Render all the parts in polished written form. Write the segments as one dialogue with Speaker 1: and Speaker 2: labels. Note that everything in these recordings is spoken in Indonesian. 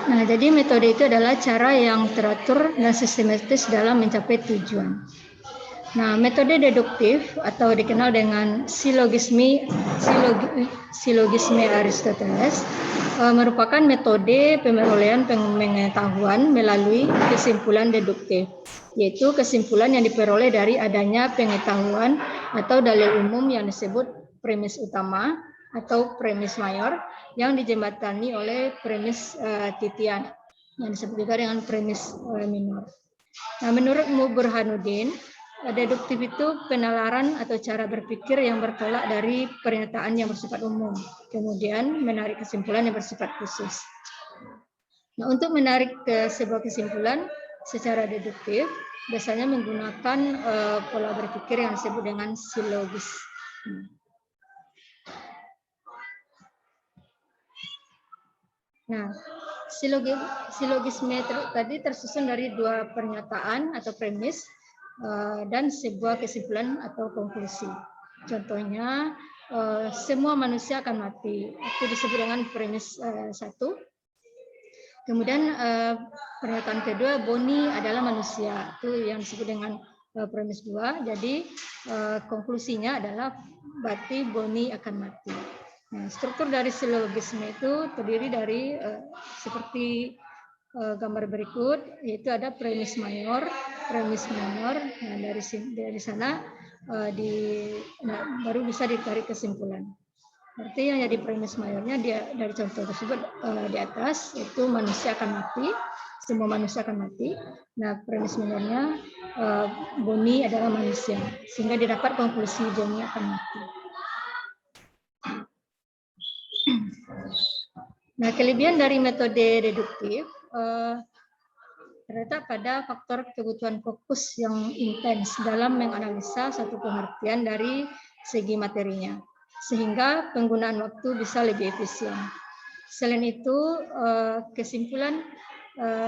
Speaker 1: Nah, jadi metode itu adalah cara yang teratur dan sistematis dalam mencapai tujuan. Nah, metode deduktif atau dikenal dengan silogisme Aristoteles merupakan metode pemerolehan pengetahuan melalui kesimpulan deduktif, yaitu kesimpulan yang diperoleh dari adanya pengetahuan atau dalil umum yang disebut premis utama atau premis mayor yang dijembatani oleh premis titian yang disebut juga dengan premis minor. Nah, menurut Burhanuddin, deduktif itu penalaran atau cara berpikir yang bertolak dari pernyataan yang bersifat umum, kemudian menarik kesimpulan yang bersifat khusus. Nah, untuk menarik ke sebuah kesimpulan secara deduktif, biasanya menggunakan pola berpikir yang disebut dengan silogis. Nah, silogisme tadi tersusun dari dua pernyataan atau premis dan sebuah kesimpulan atau konklusi. Contohnya, semua manusia akan mati. Itu disebut dengan premis 1. Kemudian pernyataan kedua, Boni adalah manusia. Itu yang disebut dengan premis 2. Jadi konklusinya adalah berarti Boni akan mati. Nah, struktur dari silogisme itu terdiri dari seperti gambar berikut, yaitu ada premis mayor, premis minor. Nah, dari sana baru bisa ditarik kesimpulan. Berarti yang jadi premis mayornya dari contoh tersebut di atas itu manusia akan mati, semua manusia akan mati. Nah, premis minornya Boni adalah manusia, sehingga didapat konklusi Boni akan mati. Nah, kelebihan dari metode deduktif terletak pada faktor kebutuhan fokus yang intens dalam menganalisa satu pengertian dari segi materinya, sehingga penggunaan waktu bisa lebih efisien. Selain itu, kesimpulan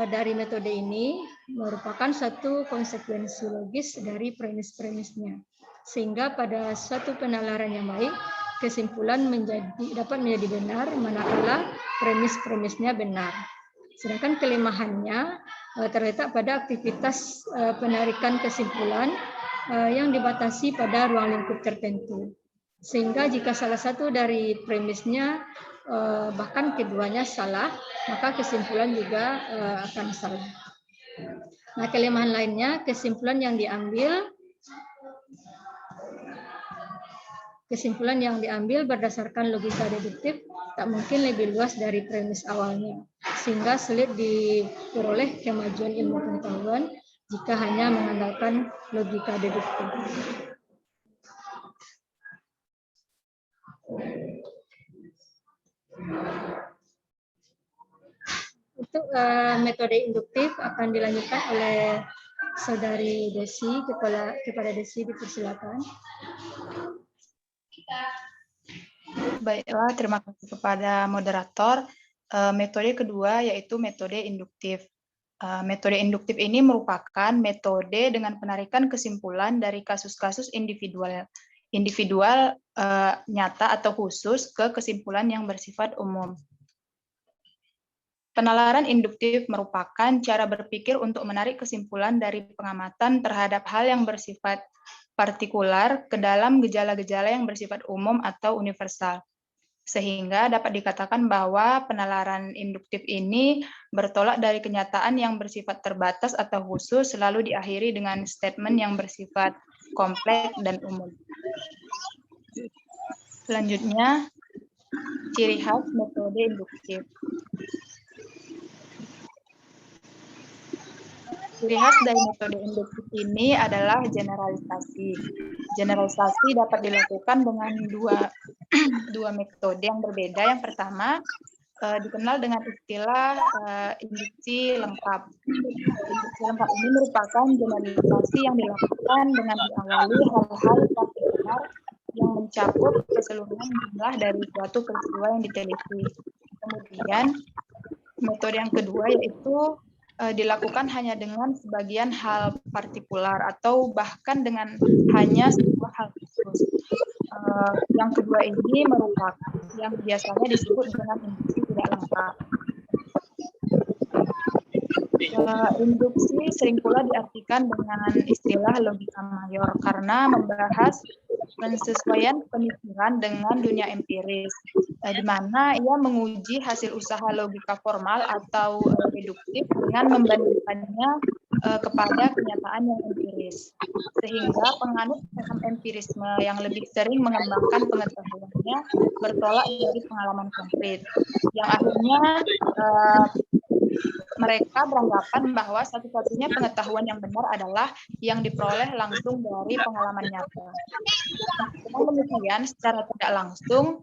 Speaker 1: dari metode ini merupakan satu konsekuensi logis dari premis-premisnya, sehingga pada suatu penalaran yang baik, kesimpulan dapat menjadi benar manakala premis-premisnya benar. Sedangkan kelemahannya terletak pada aktivitas penarikan kesimpulan yang dibatasi pada ruang lingkup tertentu. Sehingga jika salah satu dari premisnya bahkan keduanya salah, maka kesimpulan juga akan salah. Nah, kelemahan lainnya, kesimpulan yang diambil berdasarkan logika deduktif tak mungkin lebih luas dari premis awalnya, sehingga sulit diperoleh kemajuan ilmu pengetahuan jika hanya mengandalkan logika deduktif. Untuk metode induktif akan dilanjutkan oleh Saudari Desi. Kepada Desi dipersilakan.
Speaker 2: Baiklah, terima kasih kepada moderator. Metode kedua yaitu metode induktif. Metode induktif ini merupakan metode dengan penarikan kesimpulan dari kasus-kasus individual nyata atau khusus ke kesimpulan yang bersifat umum. Penalaran induktif merupakan cara berpikir untuk menarik kesimpulan dari pengamatan terhadap hal yang bersifat partikular ke dalam gejala-gejala yang bersifat umum atau universal. Sehingga dapat dikatakan bahwa penalaran induktif ini bertolak dari kenyataan yang bersifat terbatas atau khusus, selalu diakhiri dengan statement yang bersifat kompleks dan umum. Selanjutnya, ciri khas metode induktif. Ciri khas dari metode induktif ini adalah generalisasi. Generalisasi dapat dilakukan dengan dua metode yang berbeda. Yang pertama dikenal dengan istilah induksi lengkap. Induksi lengkap ini merupakan generalisasi yang dilakukan dengan diawali hal-hal partikular yang mencakup keseluruhan jumlah dari suatu peristiwa yang diteliti. Kemudian metode yang kedua yaitu dilakukan hanya dengan sebagian hal partikular atau bahkan dengan hanya sebuah hal khusus. Yang kedua ini merupakan yang biasanya disebut dengan induksi tidak lengkap. Induksi sering pula diartikan dengan istilah logika mayor karena membahas pensesuaian pemikiran dengan dunia empiris, di mana ia menguji hasil usaha logika formal atau deduktif dengan membandingkannya kepada kenyataan yang empiris. Sehingga penganut paham empirisme yang lebih sering mengembangkan pengetahuannya bertolak dari pengalaman konkret, yang akhirnya mereka beranggapan bahwa satu-satunya pengetahuan yang benar adalah yang diperoleh langsung dari pengalaman nyata. Dengan demikian, secara tidak langsung,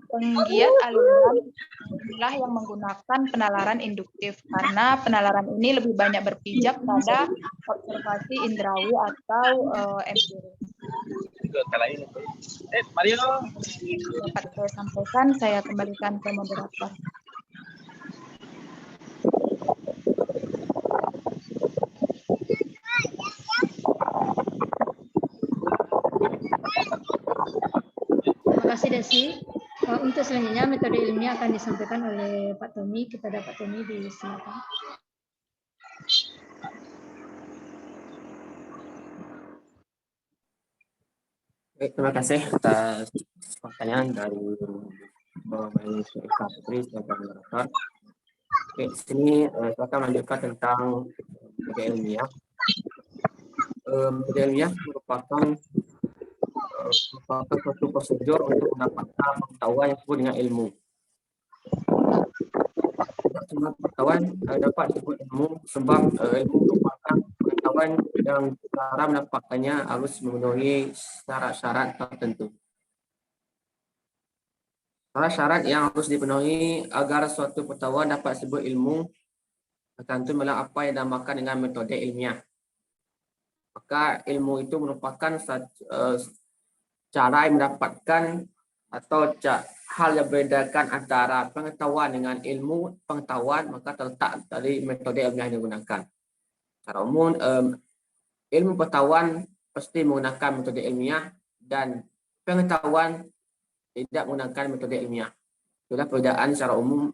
Speaker 2: penggiat aliran inilah yang menggunakan penalaran induktif, karena penalaran ini lebih banyak berpijak pada observasi indrawi atau empiris. Dapat saya sampaikan, saya kembalikan ke moderator.
Speaker 1: Terima kasih Desi. Untuk selanjutnya metode ilmiah akan disampaikan oleh Pak Tommy. Kepada Pak Tommy disilakan.
Speaker 3: Baik, terima kasih atas pertanyaan dari Bapak Putri sebagai moderator. Oke, di sini saya akan melanjutkan tentang metode ilmiah. Metode ilmiah merupakan suatu prosedur untuk mendapatkan pengetahuan yang disebut dengan ilmu. Tidak semua pengetahuan dapat disebut ilmu sebab ilmu merupakan pengetahuan yang cara mendapatkannya harus memenuhi syarat-syarat tertentu. Syarat yang harus dipenuhi agar suatu pengetahuan dapat disebut ilmu tergantung dalam apa yang dinamakan dengan metode ilmiah. Maka ilmu itu merupakan cara yang mendapatkan atau hal yang membedakan antara pengetahuan dengan ilmu pengetahuan, maka terletak dari metode ilmiah yang digunakan. Secara umum, ilmu pengetahuan pasti menggunakan metode ilmiah dan pengetahuan tidak menggunakan metode ilmiah. Itulah perbedaan secara umum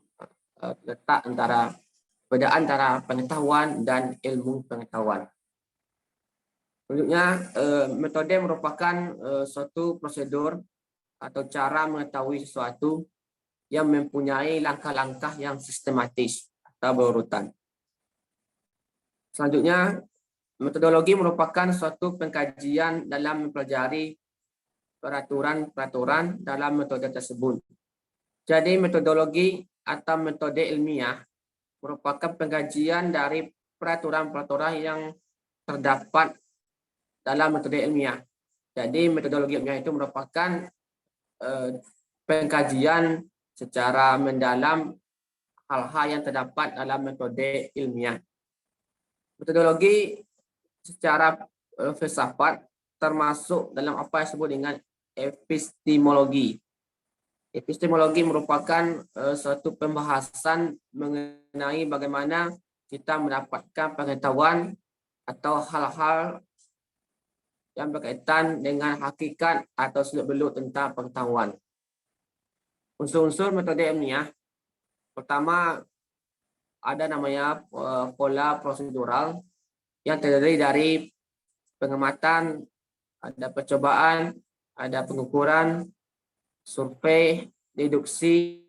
Speaker 3: letak antara perbedaan antara pengetahuan dan ilmu pengetahuan. Selanjutnya, metode merupakan suatu prosedur atau cara mengetahui sesuatu yang mempunyai langkah-langkah yang sistematis atau berurutan. Selanjutnya, metodologi merupakan suatu pengkajian dalam mempelajari peraturan-peraturan dalam metode tersebut. Jadi metodologi atau metode ilmiah merupakan pengkajian dari peraturan-peraturan yang terdapat dalam metode ilmiah. Jadi metodologi ilmiah itu merupakan pengkajian secara mendalam hal-hal yang terdapat dalam metode ilmiah. Metodologi secara filsafat termasuk dalam apa yang disebut dengan epistemologi. Epistemologi merupakan suatu pembahasan mengenai bagaimana kita mendapatkan pengetahuan atau hal-hal yang berkaitan dengan hakikat atau seluk-beluk tentang pengetahuan. Unsur-unsur metode ilmiah, pertama ada namanya pola prosedural yang terdiri dari pengamatan, ada percobaan, ada pengukuran, survei, deduksi,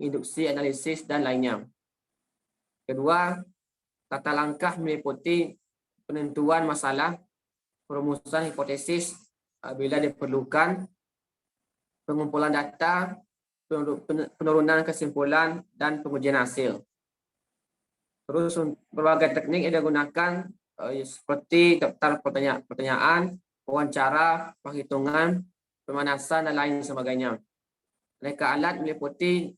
Speaker 3: induksi, analisis, dan lainnya. Kedua, tata langkah meliputi penentuan masalah, perumusan hipotesis bila diperlukan, pengumpulan data, penurunan kesimpulan, dan pengujian hasil. Terus berbagai teknik yang digunakan seperti daftar pertanyaan, wawancara, perhitungan, pemanasan, dan lain sebagainya. Reka alat meliputi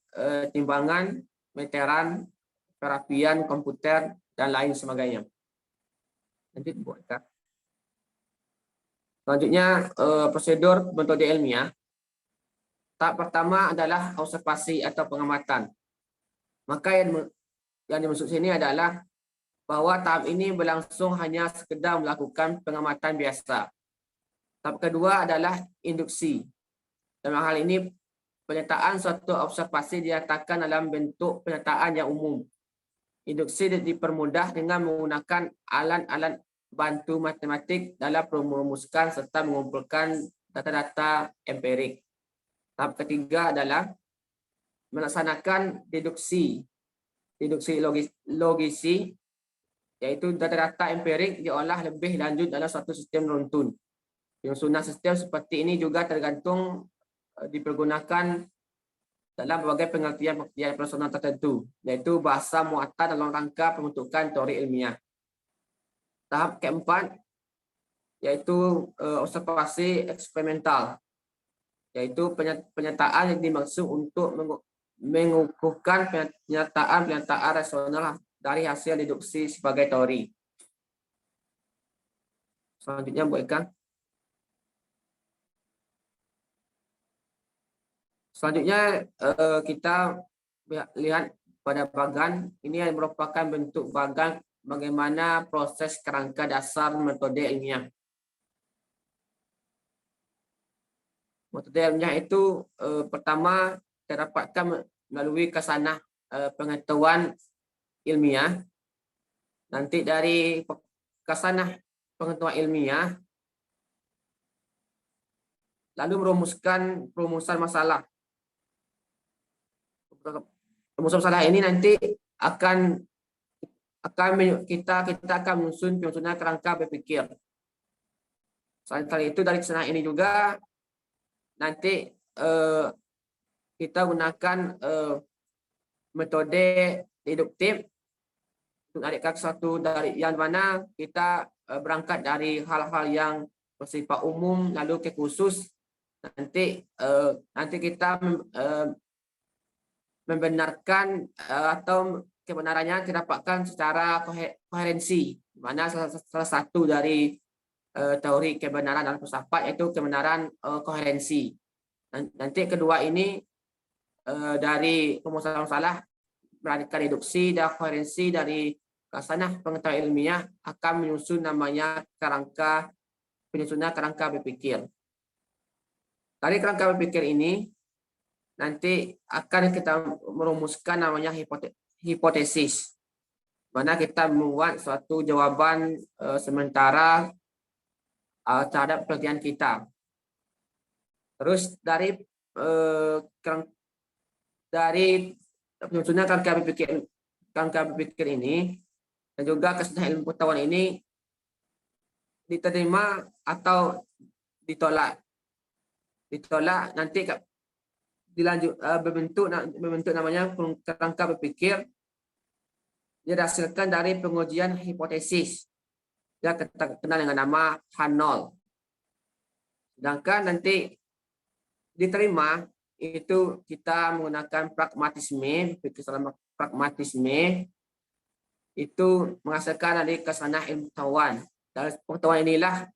Speaker 3: timbangan, meteran, perapian komputer, dan lain sebagainya. Lanjut, Bu Eka. Selanjutnya, prosedur metode ilmiah. Tahap pertama adalah observasi atau pengamatan. Maka yang dimaksud sini adalah bahwa tahap ini berlangsung hanya sekedar melakukan pengamatan biasa. Tahap kedua adalah induksi. Dalam hal ini, pernyataan suatu observasi dinyatakan dalam bentuk pernyataan yang umum. Induksi dipermudah dengan menggunakan alat-alat bantu matematik dalam merumuskan serta mengumpulkan data-data empirik. Tahap ketiga adalah melaksanakan deduksi. Deduksi logisi, yaitu data-data empirik diolah lebih lanjut dalam suatu sistem runtun. Penyusunan sistem seperti ini juga tergantung dipergunakan dalam berbagai pengertian personal tertentu, yaitu bahasa muatan dalam rangka pembentukan teori ilmiah. Tahap keempat yaitu observasi eksperimental, yaitu pernyataan yang dimaksud untuk mengukuhkan pernyataan rasional dari hasil deduksi sebagai teori. Selanjutnya, Bu Eka. Selanjutnya kita lihat pada bagan. Ini yang merupakan bentuk bagan bagaimana proses kerangka dasar metode ilmiah. Metode ilmiah itu pertama terdapatkan melalui kesanah pengetahuan ilmiah. Nanti dari kesanah pengetahuan ilmiah lalu merumuskan perumusan masalah. Perumusan masalah ini nanti kita akan menyusunan kerangka berpikir. Selain itu dari kesanah ini juga nanti kita gunakan metode deduktif untuk menarik satu dari yang mana kita berangkat dari hal-hal yang bersifat umum lalu ke khusus. Nanti kita membenarkan atau kebenarannya didapatkan secara koherensi, di mana salah satu dari teori kebenaran dalam filsafat yaitu kebenaran koherensi. Nanti kedua ini dari perumusan masalah berdasarkan deduksi dan koherensi dari kesanah pengetahuan ilmiah akan menyusun namanya penyusunan kerangka berpikir. Dari kerangka berpikir ini nanti akan kita merumuskan namanya hipotesis, mana kita membuat suatu jawaban sementara terhadap penelitian kita. Terus dari penyusunan kerangka berpikir ini dan juga kesenangan ilmu pengetahuan ini diterima atau ditolak nanti dilanjut berbentuk namanya kerangka berpikir. Dia dihasilkan dari pengujian hipotesis yang kita kenal dengan nama H0. Sedangkan nanti diterima itu kita menggunakan pragmatisme. Pragmatisme itu menghasilkan dari kesanah ilmu pengetahuan. Dari pengetahuan inilah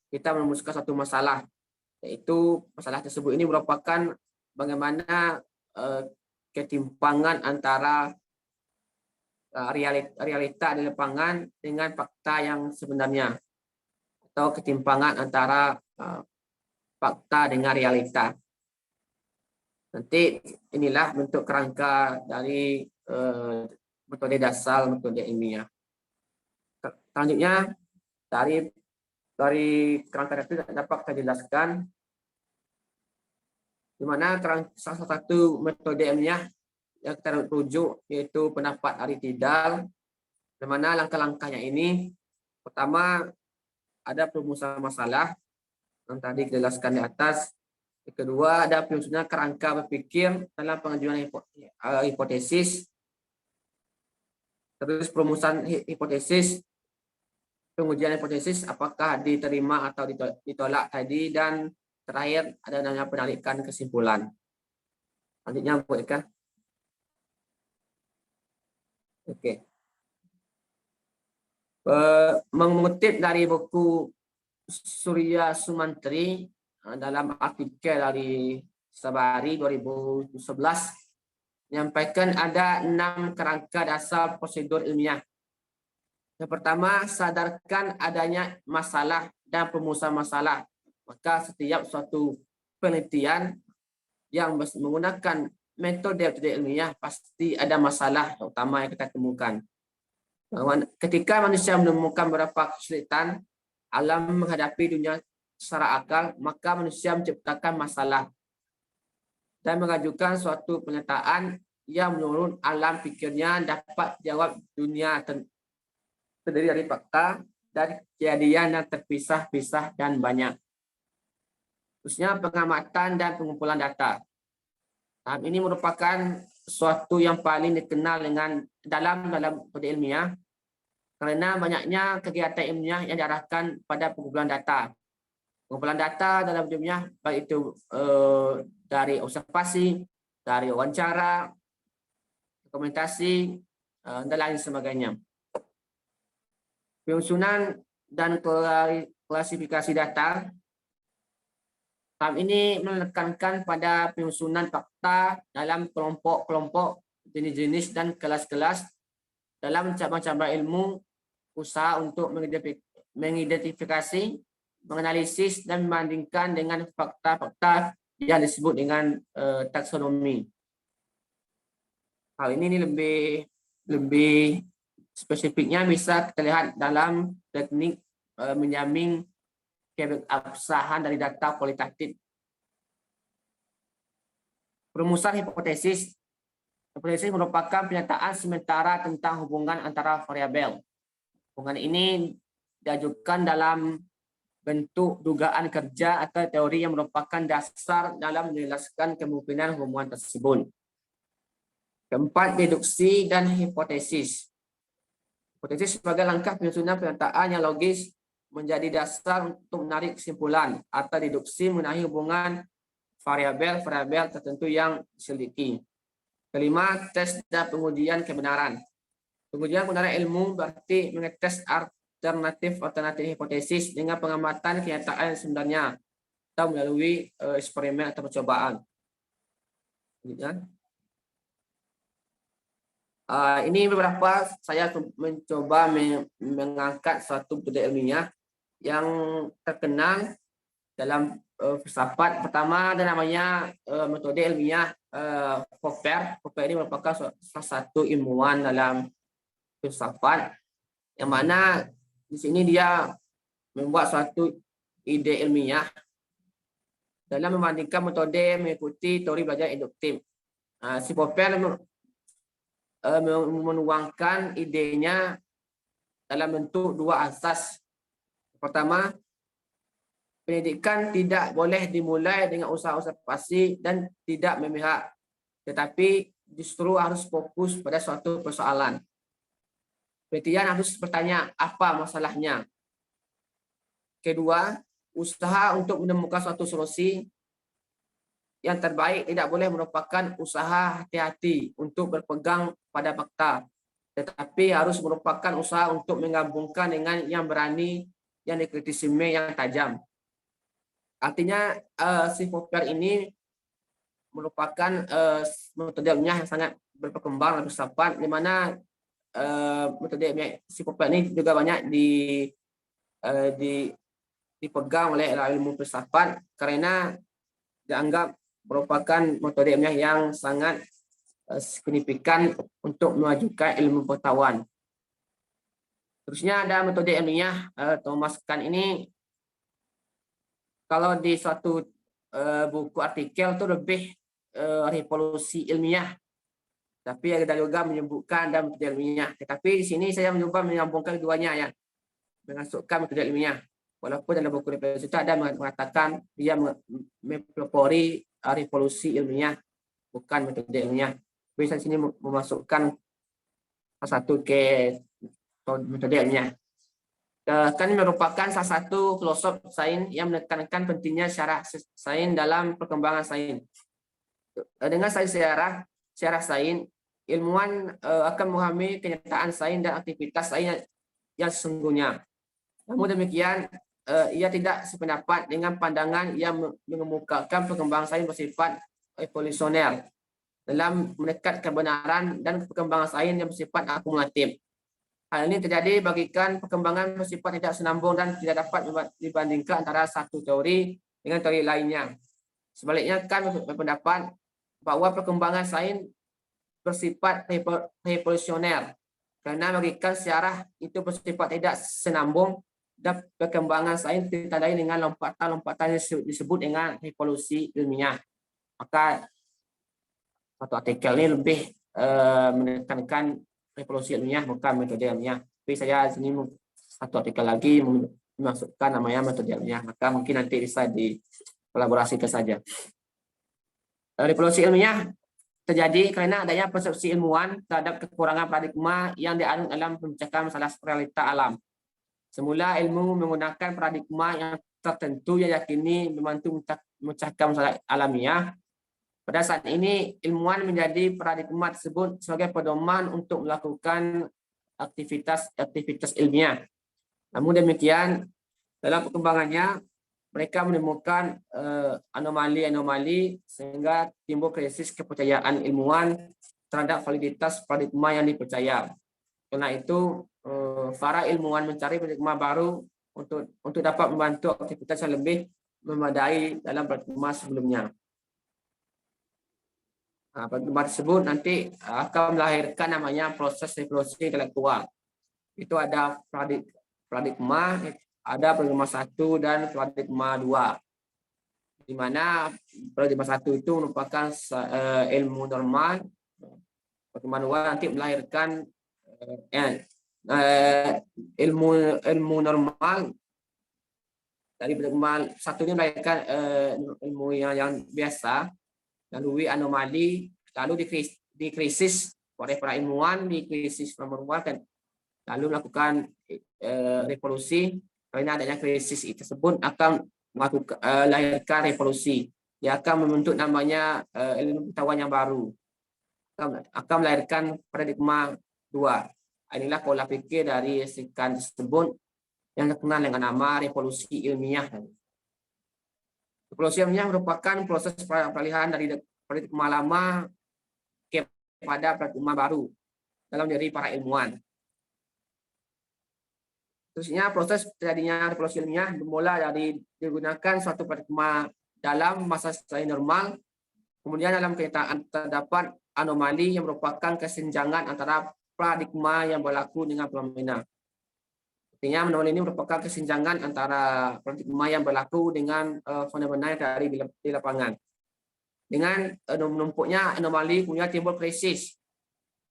Speaker 3: kita merumuskan satu masalah, yaitu masalah tersebut ini merupakan bagaimana ketimpangan antara realita di lapangan dengan fakta yang sebenarnya, atau ketimpangan antara fakta dengan realita. Nanti inilah bentuk kerangka dari metode dasar metode ilmiah. Selanjutnya dari kerangka itu dapat saya jelaskan di mana salah satu metode ilmiah yang kita rujuk yaitu pendapat Aristoteles, di mana langkah-langkahnya ini pertama ada perumusan masalah yang tadi dijelaskan di atas. Yang kedua ada penyusunan kerangka berpikir dalam pengajuan hipotesis. Terus perumusan hipotesis, pengujian hipotesis apakah diterima atau ditolak tadi, dan terakhir ada namanya penarikan kesimpulan. Selanjutnya Bu Eka. Oke. Mengutip dari buku Surya Sumantri dalam artikel dari Sabari 2011 menyampaikan ada 6 kerangka dasar prosedur ilmiah. Yang pertama, sadarkan adanya masalah dan perumusan masalah. Maka setiap suatu penelitian yang menggunakan metode ilmiah pasti ada masalah utama yang kita temukan. Ketika manusia menemukan beberapa kesulitan alam menghadapi dunia secara akal, maka manusia menciptakan masalah dan mengajukan suatu pernyataan yang menurut alam pikirnya dapat jawab dunia terdiri dari fakta dan kejadian yang terpisah-pisah dan banyak. Khususnya pengamatan dan pengumpulan data. Tahap ini merupakan suatu yang paling dikenal dalam metode ilmiah karena banyaknya kegiatan ilmiah yang diarahkan pada pengumpulan data. Pengumpulan data dalam ilmiah baik itu dari observasi, dari wawancara, dokumentasi, dan lain sebagainya. Penyusunan dan klasifikasi data. Tahap ini menekankan pada penyusunan fakta dalam kelompok-kelompok, jenis-jenis, dan kelas-kelas dalam cabang-cabang ilmu, usaha untuk mengidentifikasi, menganalisis, dan membandingkan dengan fakta-fakta yang disebut dengan taksonomi. Hal ini lebih spesifiknya bisa kita lihat dalam teknik menjamin keabsahan dari data kualitatif. Perumusan hipotesis. Hipotesis merupakan pernyataan sementara tentang hubungan antara variabel. Hubungan ini diajukan dalam bentuk dugaan kerja atau teori yang merupakan dasar dalam menjelaskan kemungkinan hubungan tersebut. Keempat, deduksi dan hipotesis. Hipotesis sebagai langkah penyusunan pernyataan yang logis menjadi dasar untuk menarik kesimpulan atau deduksi mengenai hubungan variabel-variabel tertentu yang diselidiki. Kelima, tes dan pengujian kebenaran. Pengujian kebenaran ilmu berarti mengetes alternatif hipotesis dengan pengamatan kenyataan sebenarnya atau melalui eksperimen atau percobaan. Ini beberapa saya mencoba mengangkat suatu metode ilmiah yang terkenal dalam filsafat. Pertama ada namanya metode ilmiah Popper. Popper ini merupakan salah satu ilmuwan dalam filsafat, yang mana di sini dia membuat suatu ide ilmiah dalam membandingkan metode mengikuti teori belajar induktif. Si Popper menuangkan idenya dalam bentuk dua asas. Pertama, pendidikan tidak boleh dimulai dengan usaha observasi dan tidak memihak, tetapi justru harus fokus pada suatu persoalan. Penelitian harus bertanya apa masalahnya. Kedua, usaha untuk menemukan suatu solusi yang terbaik tidak boleh merupakan usaha hati-hati untuk berpegang pada fakta, tetapi harus merupakan usaha untuk menggabungkan dengan yang berani, yang dikritisisme yang tajam. Artinya si Popper ini merupakan metode ilmiah yang sangat berkembang dalam filsafat, di mana metode ilmiah si Popper ini juga banyak dipegang oleh ilmu filsafat karena dianggap merupakan metode ilmiah yang sangat signifikan untuk memajukan ilmu pengetahuan. Terusnya ada metode ilmiah Thomas Kuhn ini. Kalau di suatu buku artikel itu lebih revolusi ilmiah, tapi ada juga menyebutkan dalam metode ilmiah. Tetapi di sini saya mencoba menyambungkan keduanya, ya, mengasukkan metode ilmiah. Walaupun dalam buku revolusi itu ada mengatakan dia mempelopori revolusi ilmiah, bukan metode ilmiah. Bisa di sini memasukkan satu ke metode ilmiah. Kan merupakan salah satu filosof sains yang menekankan pentingnya syarah sains dalam perkembangan sains. Dengan syarah sains, ilmuwan akan memahami kenyataan sains dan aktivitas sains yang sesungguhnya. Namun demikian, ia tidak sependapat dengan pandangan yang mengemukakan perkembangan sains bersifat evolusioner dalam mendekat kebenaran dan perkembangan sains yang bersifat akumulatif. Hal ini terjadi bagikan perkembangan bersifat tidak senambung dan tidak dapat dibandingkan antara satu teori dengan teori lainnya. Sebaliknya, Kant berpendapat bahwa perkembangan sains bersifat revolusioner karena bagikan sejarah itu bersifat tidak senambung dan perkembangan sains ditandai dengan lompatan-lompatan yang disebut dengan revolusi ilmiah. Maka satu artikel ini lebih menekankan revolusi ilmiah bukan metode ilmiah. Tapi saya sini satu artikel lagi memasukkan namanya metode ilmiah. Maka mungkin nanti bisa dikolaborasikan saja. Revolusi ilmiah terjadi karena adanya persepsi ilmuwan terhadap kekurangan paradigma yang dianut dalam memecahkan masalah realita alam. Semula ilmu menggunakan paradigma yang tertentu yang yakini membantu memecahkan masalah alamiah. Pada saat ini, ilmuwan menjadi paradigma tersebut sebagai pedoman untuk melakukan aktivitas ilmiah. Namun demikian, dalam perkembangannya, mereka menemukan anomali-anomali sehingga timbul krisis kepercayaan ilmuwan terhadap validitas paradigma yang dipercaya. Karena itu, para ilmuwan mencari paradigma baru untuk dapat membantu aktivitas yang lebih memadai dalam paradigma sebelumnya. Paradigma tersebut nanti akan melahirkan namanya proses revolusi intelektual. Itu ada paradigma, ada paradigma 1 dan paradigma 2. Di mana paradigma 1 itu merupakan ilmu normal. Paradigma 2 nanti melahirkan ilmu normal. Dari paradigma 1 ini melahirkan ilmu yang biasa, lalu anomali, lalu dikrisis oleh para ilmuwan, dikrisis kan, lalu melakukan revolusi. Karena adanya krisis tersebut akan melahirkan revolusi. Dia akan membentuk namanya ilmu pengetahuan yang baru, akan melahirkan paradigma 2. Inilah pola pikir dari si Kant tersebut yang terkenal dengan nama revolusi ilmiah. Revolusi ilmiah merupakan proses peralihan dari paradigma lama kepada paradigma baru dalam diri para ilmuwan. Terusnya, proses terjadinya revolusi ilmiah bermula dari digunakan suatu paradigma dalam masa sains normal. Kemudian dalam kenyataan terdapat anomali yang merupakan kesenjangan antara paradigma yang berlaku dengan fenomena. Artinya, anomali ini merupakan kesenjangan antara paradigma yang berlaku dengan fenomena yang terjadi di lapangan. Dengan menumpuknya anomali, kemudian timbul krisis.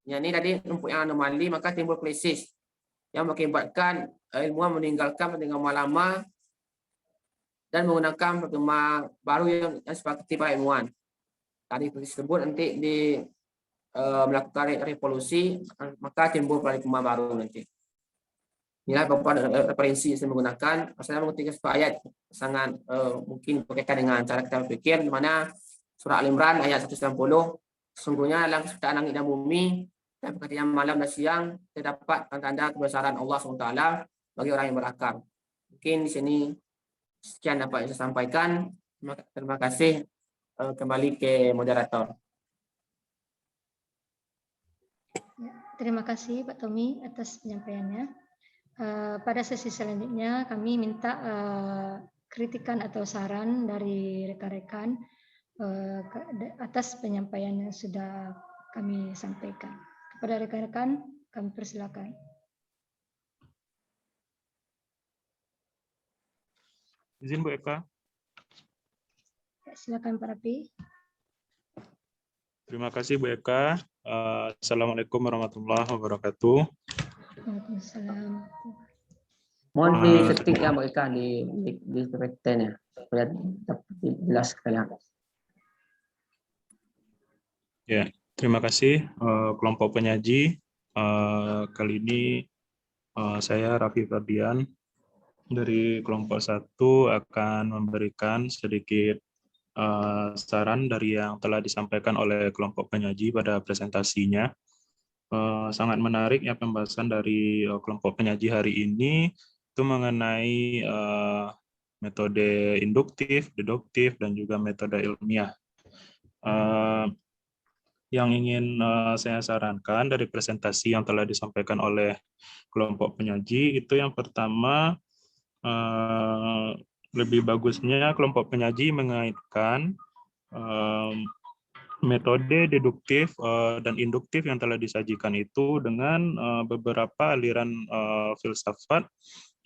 Speaker 3: Yang ini tadi numpuknya anomali, maka timbul krisis yang mengakibatkan ilmuwan meninggalkan paradigma lama dan menggunakan paradigma baru yang disepakati para ilmuwan. Tadi tersebut nanti melakukan revolusi, maka timbul paradigma baru nanti. Inilah beberapa referensi yang saya menggunakan. Saya mengutip sebuah ayat sangat mungkin berkaitan dengan cara kita berpikir, di mana surah Al-Imran ayat 190, sesungguhnya dalam ciptaan langit dan bumi dan pekerjaan malam dan siang terdapat tanda kebesaran Allah SWT bagi orang yang berakal. Mungkin di sini sekian dapat saya sampaikan. Terima kasih. Kembali ke moderator.
Speaker 1: Terima kasih Pak Tommy atas penyampaiannya. Pada sesi selanjutnya kami minta kritikan atau saran dari rekan-rekan atas penyampaian yang sudah kami sampaikan. Kepada rekan-rekan kami persilakan.
Speaker 4: Izin Bu Eka.
Speaker 1: Silakan Pak Rapi.
Speaker 4: Terima kasih Bu Eka. Assalamualaikum warahmatullahi wabarakatuh.
Speaker 1: Waalaikumsalam.
Speaker 3: Mohon diketik ya Bu Eka di PPT-nya supaya jelas sekalian.
Speaker 4: Ya, terima kasih kelompok penyaji. Kali ini saya Raffi Ferdian dari kelompok 1 akan memberikan sedikit saran dari yang telah disampaikan oleh kelompok penyaji pada presentasinya. Sangat menarik ya pembahasan dari kelompok penyaji hari ini itu mengenai metode induktif, deduktif, dan juga metode ilmiah. yang ingin saya sarankan dari presentasi yang telah disampaikan oleh kelompok penyaji itu yang pertama, lebih bagusnya kelompok penyaji mengaitkan metode deduktif dan induktif yang telah disajikan itu dengan beberapa aliran filsafat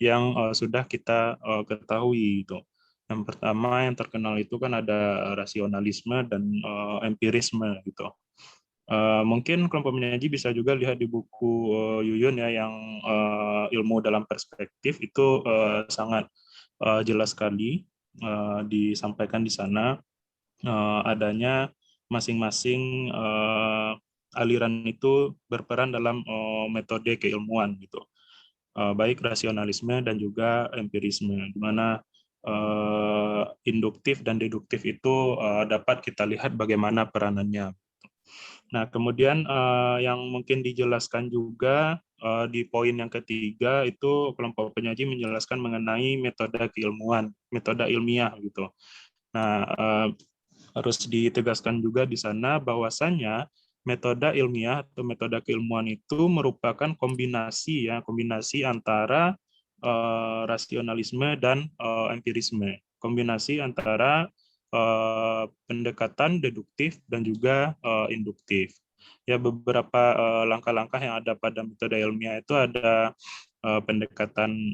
Speaker 4: yang sudah kita ketahui itu. Yang pertama yang terkenal itu kan ada rasionalisme dan empirisme gitu. Mungkin kelompok penyaji bisa juga lihat di buku Yuyun ya yang ilmu dalam perspektif itu sangat jelas sekali disampaikan di sana adanya masing-masing aliran itu berperan dalam metode keilmuan gitu. Baik rasionalisme dan juga empirisme, di mana induktif dan deduktif itu dapat kita lihat bagaimana peranannya. Nah, kemudian yang mungkin dijelaskan juga di poin yang ketiga itu kelompok penyaji menjelaskan mengenai metode keilmuan, metode ilmiah gitu. Nah, harus ditegaskan juga di sana bahwasannya metode ilmiah atau metode keilmuan itu merupakan kombinasi antara rasionalisme dan empirisme, kombinasi antara pendekatan deduktif dan juga induktif. Ya, beberapa langkah-langkah yang ada pada metode ilmiah itu ada pendekatan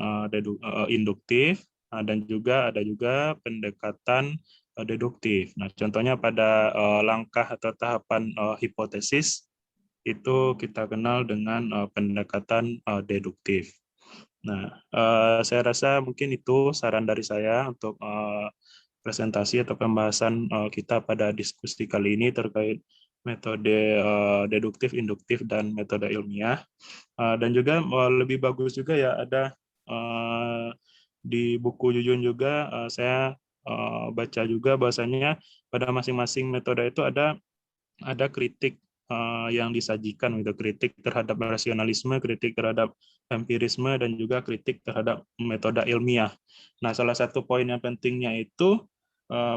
Speaker 4: induktif, dan juga ada juga pendekatan deduktif. Nah, contohnya pada langkah atau tahapan hipotesis itu kita kenal dengan pendekatan deduktif. Nah, saya rasa mungkin itu saran dari saya untuk presentasi atau pembahasan kita pada diskusi kali ini terkait metode deduktif, induktif, dan metode ilmiah. Dan juga lebih bagus juga ya ada di buku Yuyun juga saya baca juga bahwasanya pada masing-masing metode itu ada kritik yang disajikan gitu, kritik terhadap rasionalisme, kritik terhadap empirisme, dan juga kritik terhadap metode ilmiah. Nah, salah satu poin yang pentingnya itu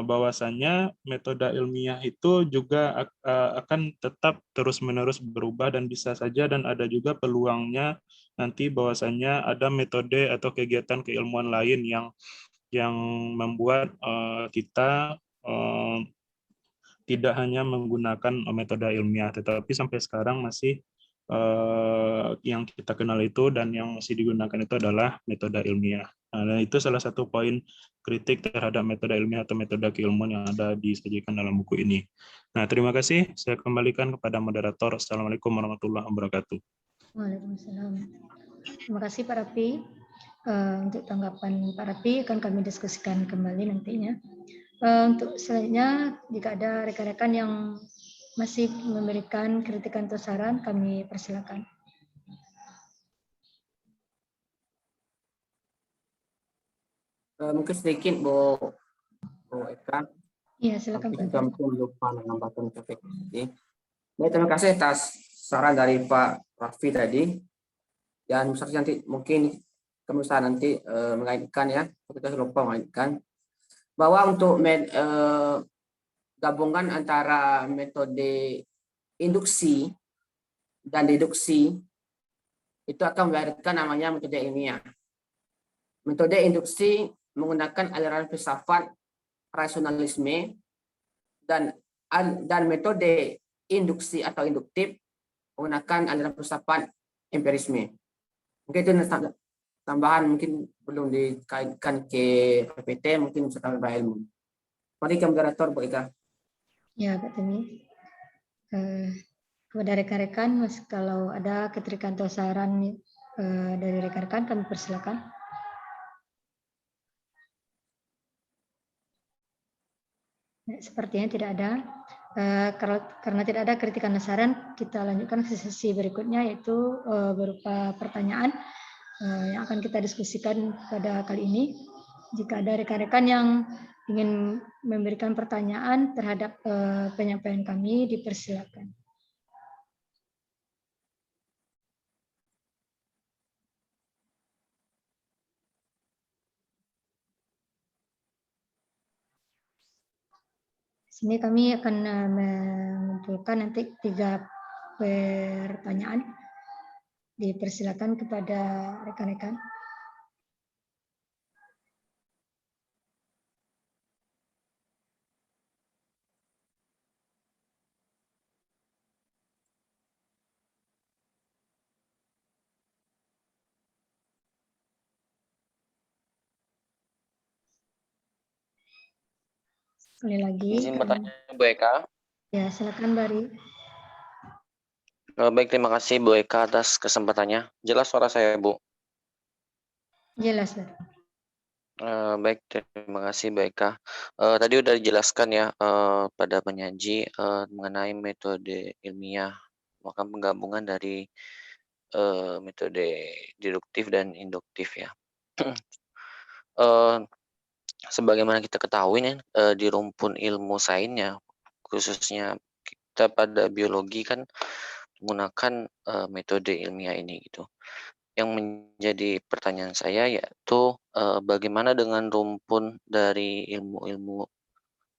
Speaker 4: bahwasannya metode ilmiah itu juga akan tetap terus-menerus berubah dan bisa saja dan ada juga peluangnya nanti bahwasannya ada metode atau kegiatan keilmuan lain yang membuat kita tidak hanya menggunakan metode ilmiah, tetapi sampai sekarang masih yang kita kenal itu dan yang masih digunakan itu adalah metode ilmiah. Nah, dan itu salah satu poin kritik terhadap metode ilmiah atau metode keilmuan yang ada disajikan dalam buku ini. Nah, terima kasih. Saya kembalikan kepada moderator. Assalamualaikum warahmatullahi wabarakatuh.
Speaker 1: Waalaikumsalam. Terima kasih Pak Rapi. Untuk tanggapan Pak Rapi akan kami diskusikan kembali nantinya. Untuk selanjutnya, jika ada rekan-rekan yang masih memberikan kritikan atau saran, kami persilakan.
Speaker 3: Mungkin sedikit Bu Eka.
Speaker 1: Iya, silakan
Speaker 3: Tapi
Speaker 1: Pak.
Speaker 3: juga mungkin lupa menambahkan topik ini. Baik, terima kasih atas saran dari Pak Raffi tadi. Dan nanti mungkin kami bisa nanti mengaitkan ya, kita lupa mengaitkan bahwa untuk gabungan antara metode induksi dan deduksi itu akan melahirkan namanya metode ilmiah. Metode induksi menggunakan aliran filsafat rasionalisme dan metode induksi atau induktif menggunakan aliran filsafat empirisme. Mungkin itu tambahan mungkin belum dikaitkan ke PPT, mungkin bisa tambah ilmu. Mari ke moderator Bu Ika.
Speaker 1: Ya, Pak Temi. Kepada rekan-rekan, kalau ada kritikan atau saran dari rekan-rekan, kami persilakan. Sepertinya tidak ada. Karena tidak ada kritikan dan saran, kita lanjutkan ke sesi berikutnya, yaitu berupa pertanyaan yang akan kita diskusikan pada kali ini. Jika ada rekan-rekan yang ingin memberikan pertanyaan terhadap penyampaian kami, dipersilakan. sini kami akan mengumpulkan nanti 3 pertanyaan. Dipersilakan kepada rekan-rekan. Sekali lagi.
Speaker 5: Izin bertanya Bu Eka.
Speaker 1: Ya, silakan Bari.
Speaker 5: Baik, terima kasih Bu Eka atas kesempatannya. Jelas suara saya, Bu?
Speaker 1: Jelas, Bari.
Speaker 5: Baik, terima kasih Bu Eka. Tadi udah dijelaskan ya pada penyaji mengenai metode ilmiah, maka penggabungan dari metode deduktif dan induktif ya. Sebagaimana kita ketahui nih, di rumpun ilmu sainnya, khususnya kita pada biologi kan menggunakan metode ilmiah ini gitu. Yang menjadi pertanyaan saya yaitu bagaimana dengan rumpun dari ilmu-ilmu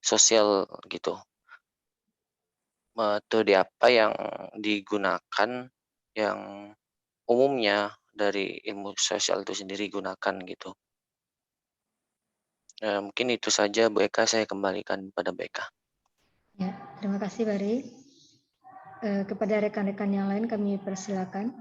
Speaker 5: sosial gitu. Metode apa yang digunakan yang umumnya dari ilmu sosial itu sendiri gunakan gitu. Mungkin itu saja Bu Eka, saya kembalikan pada Bu Eka.
Speaker 1: Ya, terima kasih Bari. Kepada rekan-rekan yang lain kami persilakan.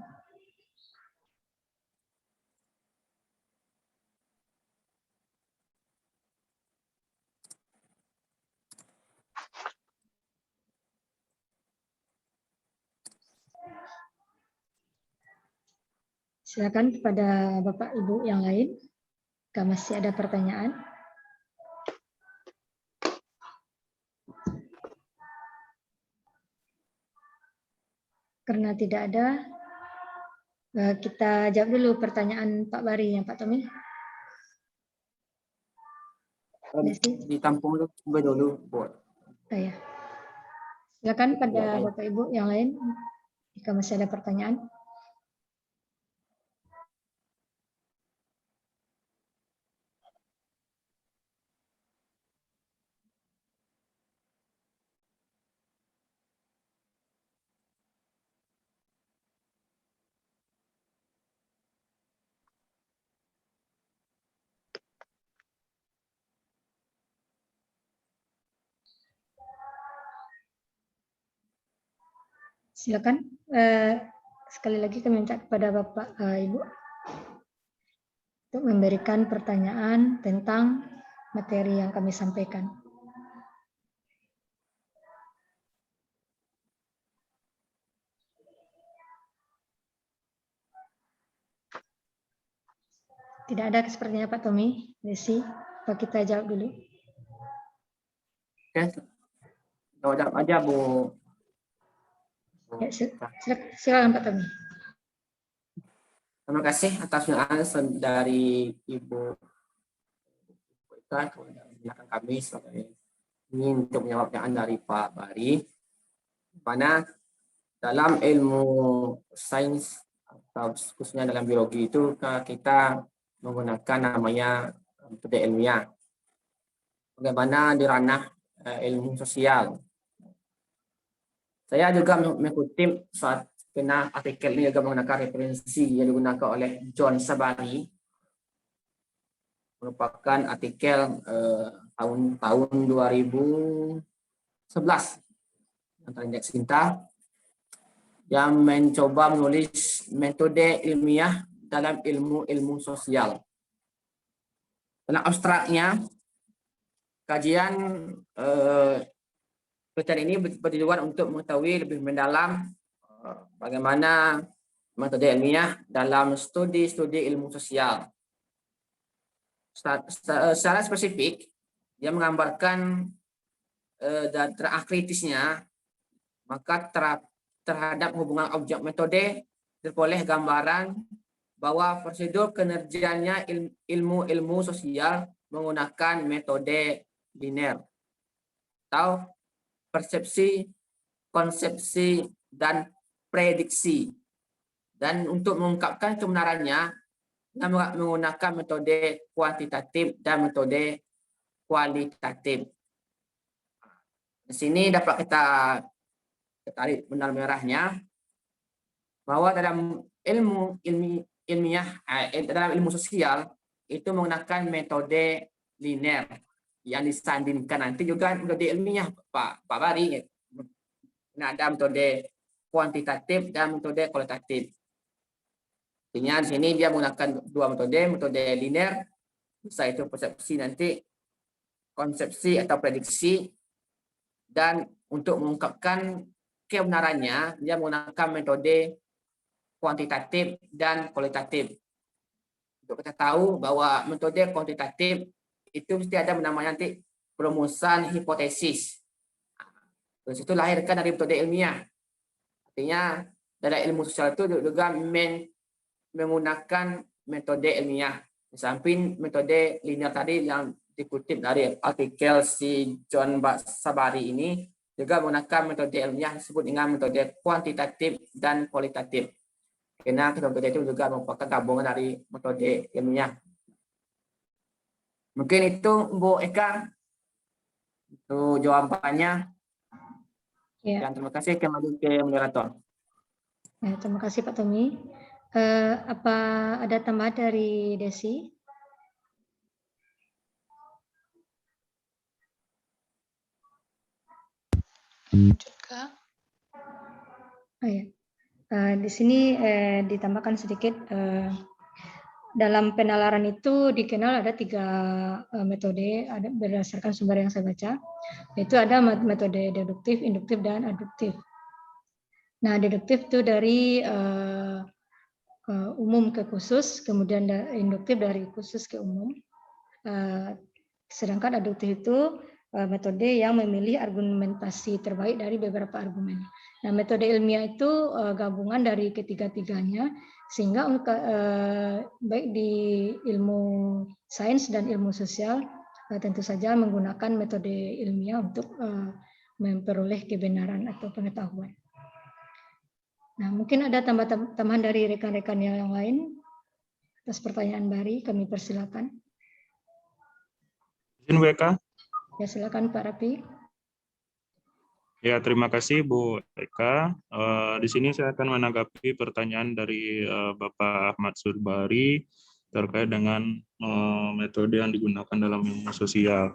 Speaker 1: Silakan kepada Bapak Ibu yang lain. Jika masih ada pertanyaan. Karena tidak ada, kita jawab dulu pertanyaan Pak Bari yang Pak Tommy.
Speaker 3: Ditampung dulu, Bu.
Speaker 1: Ya. Silakan pada Bapak Ibu yang lain jika masih ada pertanyaan. Silakan. Sekali lagi kami minta kepada Bapak Ibu untuk memberikan pertanyaan tentang materi yang kami sampaikan. Tidak ada sepertinya Pak Tommy, Desi. Apa kita jawab dulu?
Speaker 3: Oke, jawab aja Bu.
Speaker 1: Ya, silakan Pak Tommy.
Speaker 3: Terima kasih atas penjelasan dari Ibu Eka kepada kami sebagai ini untuk menjawab pertanyaan dari Pak Bari. Mana dalam ilmu sains atau khususnya dalam biologi itu kita menggunakan namanya metode ilmiah. Bagaimana di ranah ilmu sosial. Saya juga mengutip suatu artikel ini juga menggunakan referensi yang digunakan oleh John Sabari, merupakan artikel tahun 2011 tentang indeks Sinta yang mencoba menulis metode ilmiah dalam ilmu sosial. Dalam abstraknya, kajian penelitian ini bertujuan untuk mengetahui lebih mendalam bagaimana metode ilmiah dalam studi ilmu sosial. Secara spesifik, dia menggambarkan data kritisnya, maka terhadap hubungan objek metode diperoleh gambaran bahwa prosedur kinerjanya ilmu sosial menggunakan metode linear atau persepsi, konsepsi, dan prediksi. Dan untuk mengungkapkan kebenarannya, kita menggunakan metode kuantitatif dan metode kualitatif. Di sini dapat kita tarik benang merahnya bahwa dalam ilmiah dalam ilmu sosial itu menggunakan metode linear yang disandingkan nanti juga metode ilmiah Pak Bari. Nah, ada metode kuantitatif dan metode kualitatif. Artinya di sini dia menggunakan dua metode linear, bisa itu persepsi nanti, konsepsi atau prediksi, dan untuk mengungkapkan kebenarannya dia menggunakan metode kuantitatif dan kualitatif. Untuk kita tahu bahwa metode kuantitatif itu mesti ada namanya nanti perumusan hipotesis. Terus itu lahirkan dari metode ilmiah. Artinya dalam ilmu sosial itu juga menggunakan metode ilmiah. Di samping metode linear tadi yang dikutip dari artikel si John Sabari ini juga menggunakan metode ilmiah disebut dengan metode kuantitatif dan kualitatif. Karena metode itu juga merupakan gabungan dari metode ilmiah. Mungkin itu Bu Eka untuk jawabannya.
Speaker 1: Ya.
Speaker 3: Dan terima kasih kembali ke moderator.
Speaker 1: Ya, terima kasih Pak Tommy. Apa ada tambahan dari Desi?
Speaker 2: Juga.
Speaker 1: Oh, ya. Di sini ditambahkan sedikit, dalam penalaran itu dikenal ada 3 metode berdasarkan sumber yang saya baca, yaitu ada metode deduktif, induktif, dan aduktif. Nah, deduktif itu dari umum ke khusus, kemudian induktif dari khusus ke umum. Sedangkan aduktif itu metode yang memilih argumentasi terbaik dari beberapa argumen. Nah, metode ilmiah itu gabungan dari ketiga-tiganya, sehingga baik di ilmu sains dan ilmu sosial tentu saja menggunakan metode ilmiah untuk memperoleh kebenaran atau pengetahuan. Nah, mungkin ada tambahan dari rekan-rekan yang lain atas pertanyaan Bari, kami persilakan.
Speaker 4: Izin WK.
Speaker 1: Ya, silakan Pak Rapi.
Speaker 4: Ya, terima kasih Bu Eka. Di sini saya akan menanggapi pertanyaan dari Bapak Ahmad Surbari terkait dengan metode yang digunakan dalam ilmu sosial.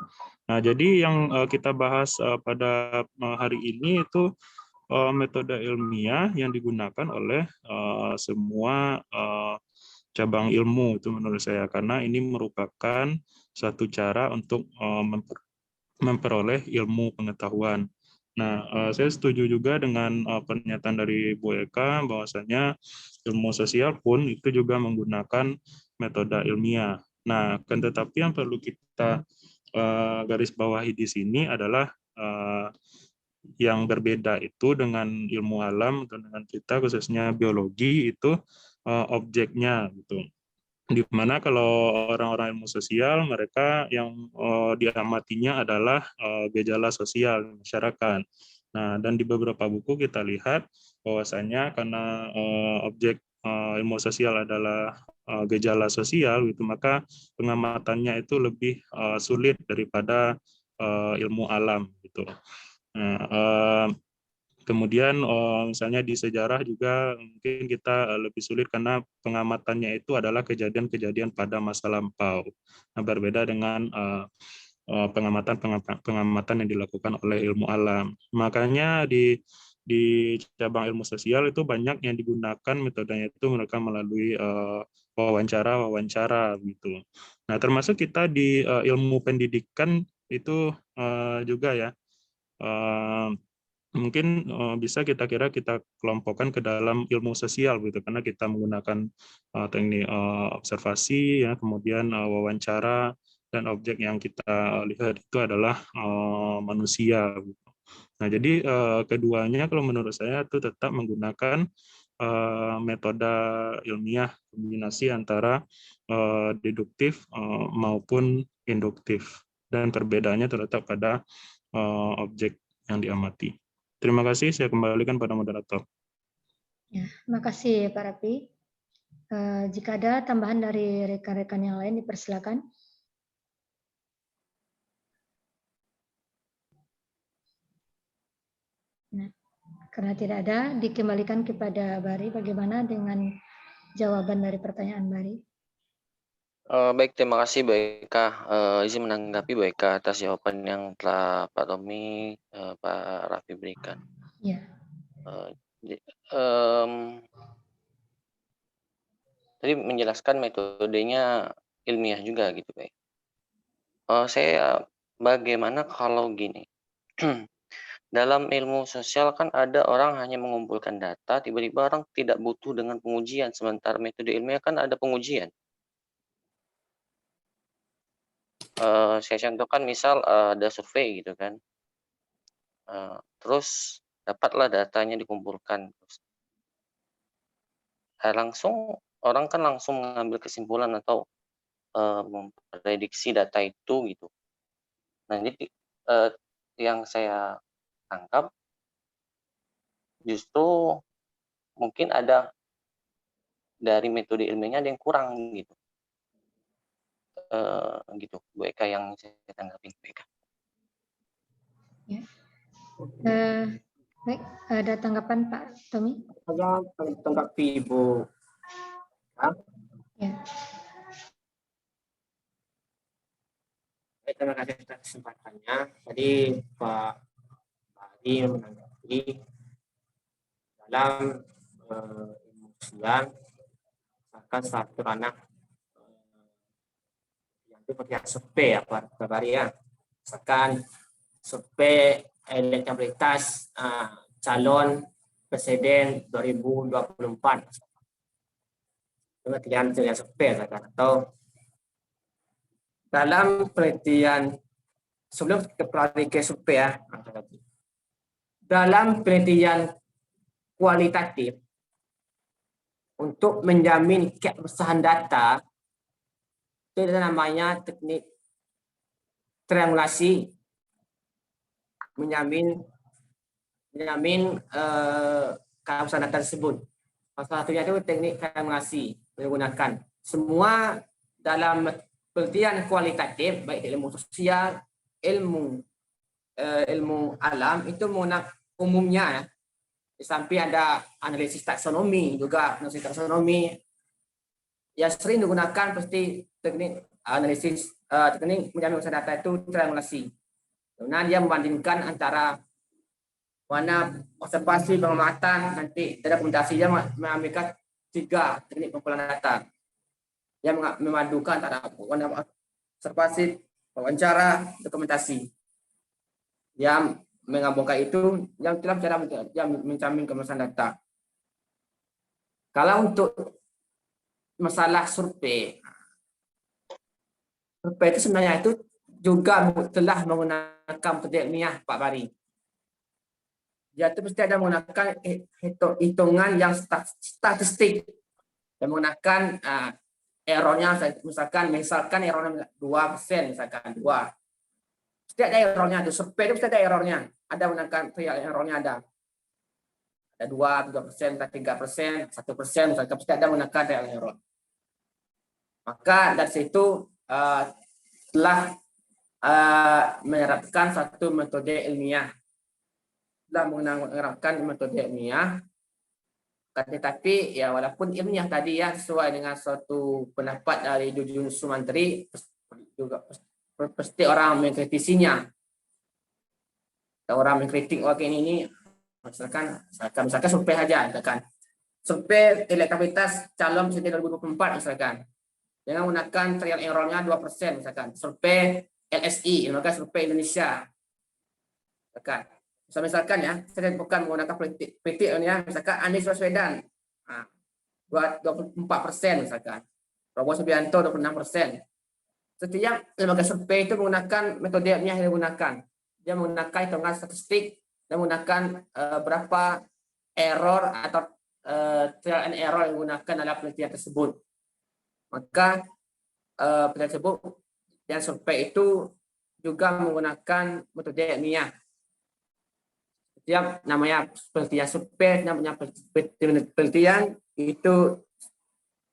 Speaker 4: Nah, jadi yang kita bahas pada hari ini itu metode ilmiah yang digunakan oleh semua cabang ilmu itu menurut saya, karena ini merupakan satu cara untuk memperoleh ilmu pengetahuan. Nah, saya setuju juga dengan pernyataan dari Bu Eka bahwasanya ilmu sosial pun itu juga menggunakan metode ilmiah. Nah, kan tetapi yang perlu kita garis bawahi di sini adalah yang berbeda itu dengan ilmu alam atau dengan kita khususnya biologi itu objeknya gitu. Di mana kalau orang-orang ilmu sosial mereka yang diamatinya adalah gejala sosial masyarakat. Nah, dan di beberapa buku kita lihat bahwasanya karena objek ilmu sosial adalah gejala sosial gitu, maka pengamatannya itu lebih sulit daripada ilmu alam gitu. Nah, kemudian misalnya di sejarah juga mungkin kita lebih sulit karena pengamatannya itu adalah kejadian-kejadian pada masa lampau. Nah, berbeda dengan pengamatan yang dilakukan oleh ilmu alam. Makanya di cabang ilmu sosial itu banyak yang digunakan metodenya itu mereka melalui wawancara gitu. Nah, termasuk kita di ilmu pendidikan itu juga ya. Mungkin bisa kita kelompokkan ke dalam ilmu sosial gitu, karena kita menggunakan teknik observasi ya, kemudian wawancara, dan objek yang kita lihat itu adalah manusia gitu. Nah, jadi keduanya kalau menurut saya itu tetap menggunakan metode ilmiah, kombinasi antara deduktif maupun induktif, dan perbedaannya terletak pada objek yang diamati. Terima kasih, saya kembalikan pada moderator.
Speaker 1: Ya, terima kasih Pak Rapi. Jika ada tambahan dari rekan-rekan yang lain, dipersilakan. Karena tidak ada, dikembalikan kepada Bari. Bagaimana dengan jawaban dari pertanyaan Bari?
Speaker 5: Baik, terima kasih Mbak Eka. Izin menanggapi Mbak Eka atas jawaban yang telah Pak Tommy, Pak Raffi berikan.
Speaker 1: Ya.
Speaker 5: Tadi menjelaskan metodenya ilmiah juga gitu, Pak. Saya bagaimana kalau gini? Dalam ilmu sosial kan ada orang hanya mengumpulkan data, tiba-tiba orang tidak butuh dengan pengujian, sementara metode ilmiah kan ada pengujian. Saya contohkan misal ada survei gitu kan, terus dapatlah datanya dikumpulkan, langsung orang kan langsung mengambil kesimpulan atau memprediksi data itu gitu. Nah, jadi yang saya tangkap justru mungkin ada dari metode ilmiahnya ada yang kurang gitu. Gitu, Bu Eka yang saya tanggapi, Bu Eka.
Speaker 1: Ya. Baik, ada tanggapan Pak Tommy?
Speaker 3: Saya tanggapi Ibu.
Speaker 1: Ya.
Speaker 3: Terima kasih atas kesempatannya. Tadi Pak Bari menanggapi dalam ilmu sosial akan satu ranah yang itu seperti survei ya Pak Bari ya. Misalkan survei elektabilitas calon presiden 2024. Kemudian survei atau dalam penelitian sebelum ke survei ya, dalam penelitian kualitatif untuk menjamin keabsahan data itu namanya teknik triangulasi, menjamin keabsahan data tersebut. Salah satunya itu teknik triangulasi menggunakan semua dalam penelitian kualitatif baik ilmu sosial, ilmu alam itu menggunakan umumnya ya. Di samping ada analisis taksonomi juga, analisis taksonomi yang sering digunakan pasti teknik analisis teknik menjamin keabsahan data itu triangulasi. Karena dia membandingkan antara mana observasi pengamatan nanti rekomendasi dia mengambilkan 3 teknik pengumpulan data yang memadukan antara observasi, wawancara, dokumentasi. Yang menggabungkan itu yang dalam cara yang menjamin keabsahan data. Kalau untuk masalah survei itu sebenarnya itu juga telah menggunakan metode ilmiah Pak Bari. Dia itu mesti ada menggunakan hitungan yang statistik dan menggunakan errornya misalkan errornya 2% misalkan 2. Mesti ada errornya, itu survei itu mesti ada errornya. Ada menggunakan errornya ada 2%, 3%, 1%, misalkan mesti ada menggunakan error. Maka dari situ telah menerapkan satu metode ilmiah. Telah menerapkan metode ilmiah, tetapi ya walaupun ilmiah tadi ya sesuai dengan suatu pendapat dari Jujun Sumantri juga pasti orang mengkritisinya. Orang mengkritik ini misalkan survei aja misalkan survei elektabilitas calon presiden 2024 misalkan dengan menggunakan trial errornya 2% misalkan survei LSI maka survei Indonesia misalkan ya saya bukan menggunakan politik ya misalkan Anies Baswedan 24% misalkan Prabowo Subianto 26%. Setiap lembaga survei itu menggunakan metode yang digunakan. Dia menggunakan hitungan statistik dan menggunakan berapa error atau trial and error yang digunakan dalam penelitian tersebut. Maka penelitian tersebut yang survei itu juga menggunakan metode ilmiah. Setiap namanya penelitian survei, namanya penelitian itu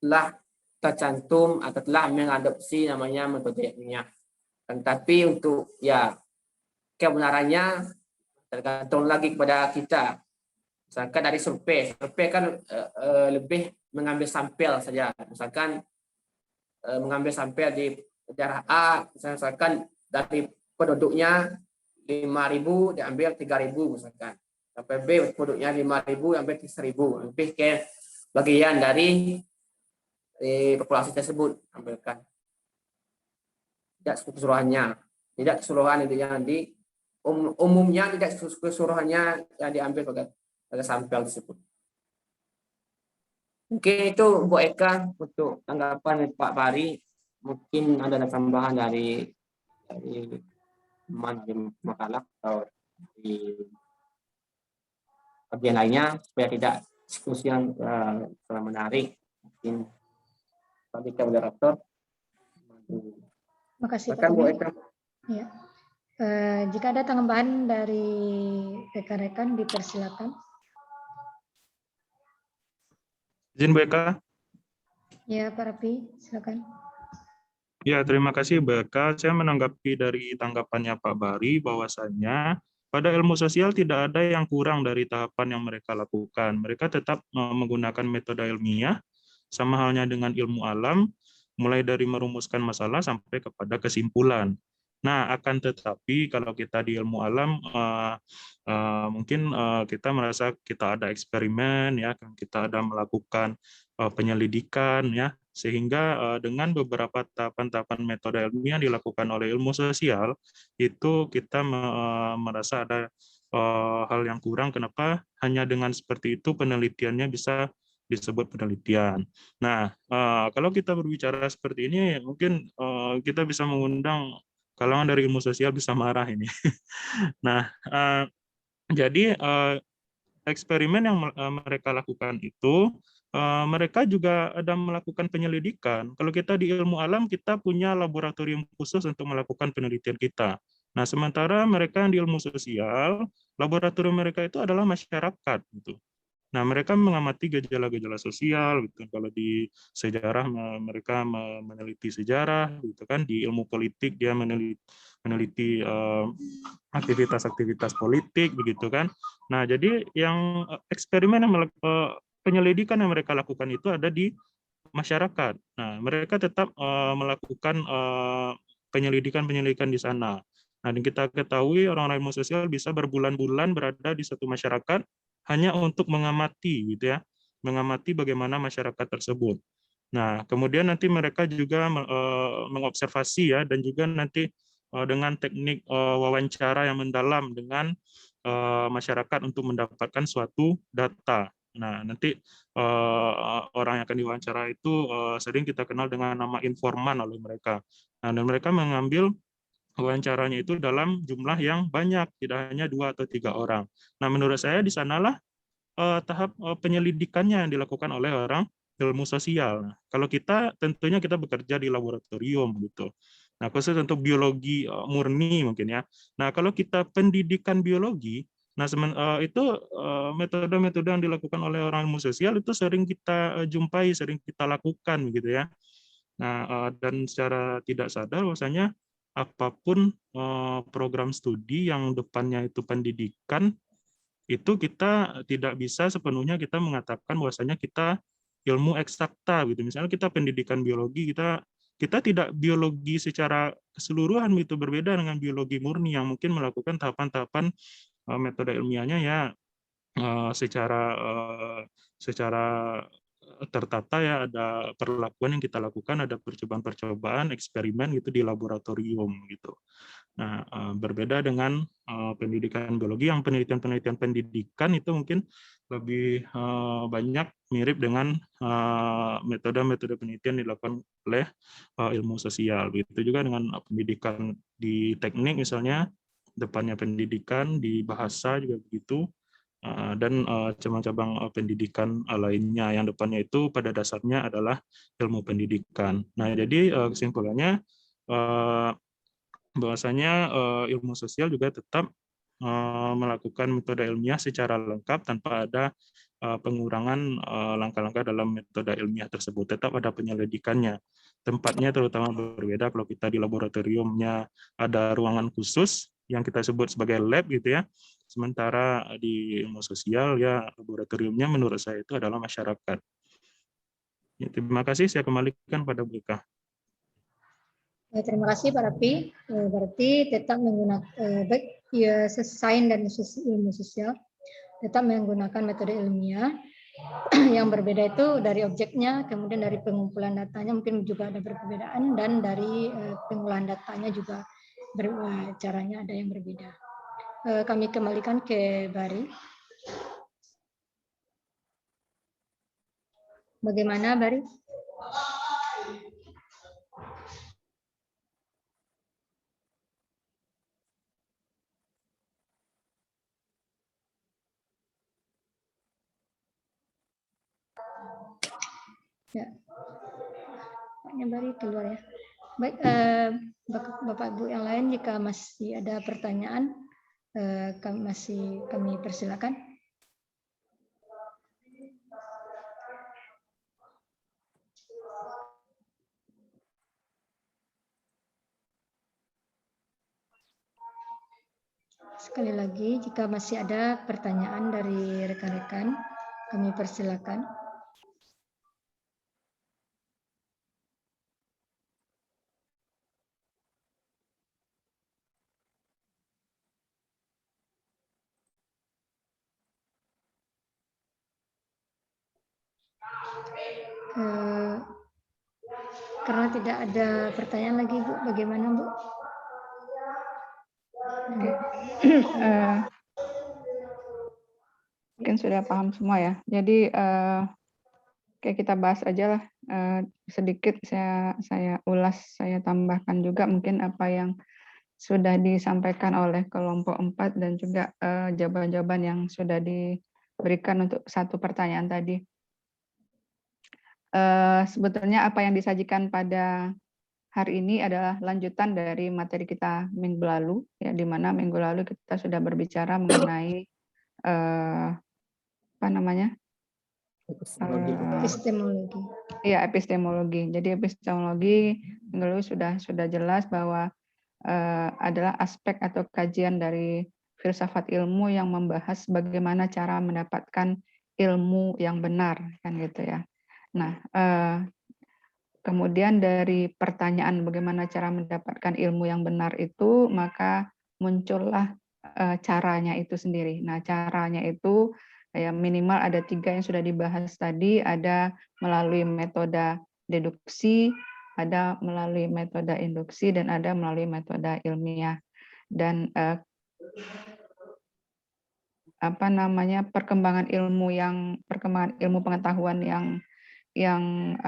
Speaker 3: telah tercantum atau telah mengadopsi namanya metode ilmiah. Tetapi untuk ya kebenarannya tergantung lagi kepada kita. Misalkan dari survei kan lebih mengambil sampel saja. Misalkan mengambil sampel di daerah A, misalkan dari penduduknya 5.000 diambil 3.000 misalkan. Sampai B penduduknya 5.000 diambil 3.000. Lebih ke bagian dari populasi tersebut ambilkan. Tidak keseluruhan itu yang di umumnya, tidak keseluruhannya yang diambil pada sampel tersebut. Mungkin itu Bu Eka untuk tanggapan Pak Bari. Mungkin ada tambahan dari makalah atau di bagian lainnya supaya tidak diskusi yang menarik. Mungkin Pak moderator.
Speaker 1: Terima kasih Pak
Speaker 3: Bu
Speaker 1: Tommy.
Speaker 3: Eka.
Speaker 1: Ya. Jika ada tambahan dari rekan-rekan dipersilakan.
Speaker 4: Izin Bu Eka.
Speaker 1: Ya, Pak Rafi, silakan.
Speaker 4: Ya, terima kasih Bu Eka. Saya menanggapi dari tanggapannya Pak Bari bahwasanya pada ilmu sosial tidak ada yang kurang dari tahapan yang mereka lakukan. Mereka tetap menggunakan metode ilmiah, sama halnya dengan ilmu alam, mulai dari merumuskan masalah sampai kepada kesimpulan. Nah, akan tetapi kalau kita di ilmu alam mungkin kita merasa kita ada eksperimen, ya, kita ada melakukan penyelidikan, ya, sehingga dengan beberapa tahapan-tahapan metode ilmiah yang dilakukan oleh ilmu sosial itu kita merasa ada hal yang kurang. Kenapa? Hanya dengan seperti itu penelitiannya bisa disebut penelitian. Nah, kalau kita berbicara seperti ini, mungkin kita bisa mengundang kalangan dari ilmu sosial bisa marah ini. Nah, jadi eksperimen yang mereka lakukan itu, mereka juga ada melakukan penyelidikan. Kalau kita di ilmu alam, kita punya laboratorium khusus untuk melakukan penelitian kita. Nah, sementara mereka yang di ilmu sosial, laboratorium mereka itu adalah masyarakat, gitu. Nah, mereka mengamati gejala-gejala sosial, gitu. Kalau di sejarah mereka meneliti sejarah, gitu kan. Di ilmu politik dia meneliti aktivitas-aktivitas politik, begitu kan. Nah, jadi yang eksperimen yang penyelidikan yang mereka lakukan itu ada di masyarakat. Nah, mereka tetap melakukan penyelidikan di sana. Nah, dan kita ketahui orang-orang ilmu sosial bisa berbulan-bulan berada di satu masyarakat hanya untuk mengamati, gitu ya, mengamati bagaimana masyarakat tersebut. Nah, kemudian nanti mereka juga mengobservasi, ya, dan juga nanti dengan teknik wawancara yang mendalam dengan masyarakat untuk mendapatkan suatu data. Nah, nanti orang yang akan diwawancara itu sering kita kenal dengan nama informan oleh mereka. Nah, dan mereka mengambil wawancaranya itu dalam jumlah yang banyak, tidak hanya 2 atau 3 orang. Nah, menurut saya di sanalah tahap penyelidikannya yang dilakukan oleh orang ilmu sosial. Nah, kalau kita tentunya kita bekerja di laboratorium gitu. Nah, khusus untuk biologi murni mungkin, ya. Nah, kalau kita pendidikan biologi, nah itu metode-metode yang dilakukan oleh orang ilmu sosial itu sering kita jumpai, sering kita lakukan gitu, ya. Nah, dan secara tidak sadar bahwasanya apapun program studi yang depannya itu pendidikan, itu kita tidak bisa sepenuhnya kita mengatakan bahwasanya kita ilmu eksakta gitu. Misalnya kita pendidikan biologi, kita tidak biologi secara keseluruhan, itu berbeda dengan biologi murni yang mungkin melakukan tahapan-tahapan metode ilmiahnya, ya, secara tertata, ya, ada perlakuan yang kita lakukan, ada percobaan-percobaan, eksperimen gitu di laboratorium gitu. Nah, berbeda dengan pendidikan biologi yang penelitian-penelitian pendidikan itu mungkin lebih banyak mirip dengan metode-metode penelitian dilakukan oleh ilmu sosial. Begitu juga dengan pendidikan di teknik misalnya, depannya pendidikan, di bahasa juga begitu, dan cabang-cabang pendidikan lainnya yang depannya itu pada dasarnya adalah ilmu pendidikan. Nah, jadi kesimpulannya bahwasanya ilmu sosial juga tetap melakukan metode ilmiah secara lengkap tanpa ada pengurangan langkah-langkah dalam metode ilmiah tersebut. Tetap ada penyelidikannya. Tempatnya terutama berbeda. Kalau kita di laboratoriumnya ada ruangan khusus yang kita sebut sebagai lab gitu, ya. Sementara di ilmu sosial ya laboratoriumnya menurut saya itu adalah masyarakat. Ya, terima kasih, saya kembalikan pada Bu Ika.
Speaker 1: Terima kasih Pak Rapi. Berarti tetap menggunakan baik ya sains dan ilmu sosial tetap menggunakan metode ilmiah. Yang berbeda itu dari objeknya, kemudian dari pengumpulan datanya mungkin juga ada perbedaan, dan dari pengolahan datanya juga caranya ada yang berbeda. Kami kembalikan ke Bari. Bagaimana Bari? Ya, Paknya Bari keluar ya. Baik, Bapak Ibu yang lain jika masih ada pertanyaan, kami persilakan. Sekali lagi, jika masih ada pertanyaan dari rekan-rekan, kami persilakan. Karena tidak ada pertanyaan lagi, Bu. Bagaimana, Bu?
Speaker 6: Mungkin sudah paham semua ya. Jadi kayak kita bahas aja lah sedikit, saya ulas, saya tambahkan juga mungkin apa yang sudah disampaikan oleh kelompok 4 dan juga jawaban-jawaban yang sudah diberikan untuk satu pertanyaan tadi. Sebetulnya apa yang disajikan pada hari ini adalah lanjutan dari materi kita minggu lalu, ya, di mana minggu lalu kita sudah berbicara mengenai apa namanya?
Speaker 1: Epistemologi.
Speaker 6: Iya, epistemologi. Jadi epistemologi minggu lalu sudah jelas bahwa adalah aspek atau kajian dari filsafat ilmu yang membahas bagaimana cara mendapatkan ilmu yang benar, kan gitu ya. Nah, kemudian dari pertanyaan bagaimana cara mendapatkan ilmu yang benar itu, maka muncullah caranya itu sendiri. Nah, caranya itu ya minimal ada 3 yang sudah dibahas tadi, ada melalui metode deduksi, ada melalui metode induksi, dan ada melalui metode ilmiah. Dan perkembangan ilmu pengetahuan yang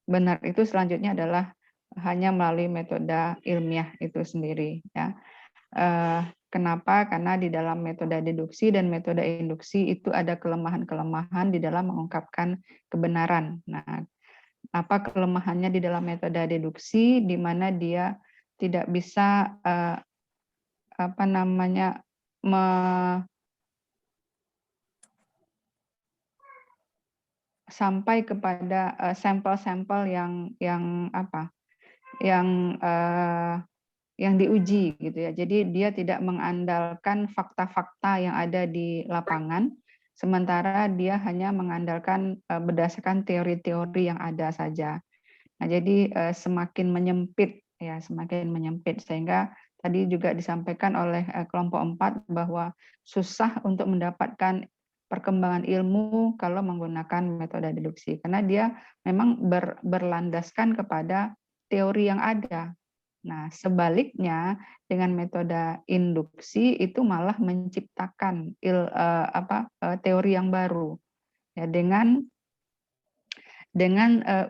Speaker 6: benar itu selanjutnya adalah hanya melalui metode ilmiah itu sendiri, ya. Kenapa? Karena di dalam metode deduksi dan metode induksi itu ada kelemahan-kelemahan di dalam mengungkapkan kebenaran. Nah, apa kelemahannya di dalam metode deduksi, di mana dia tidak bisa sampai kepada sampel-sampel yang diuji gitu ya. Jadi dia tidak mengandalkan fakta-fakta yang ada di lapangan, sementara dia hanya mengandalkan berdasarkan teori-teori yang ada saja. Nah, jadi semakin menyempit sehingga tadi juga disampaikan oleh kelompok 4 bahwa susah untuk mendapatkan perkembangan ilmu kalau menggunakan metode deduksi, karena dia memang berlandaskan kepada teori yang ada. Nah, sebaliknya dengan metode induksi itu malah menciptakan teori yang baru, ya, dengan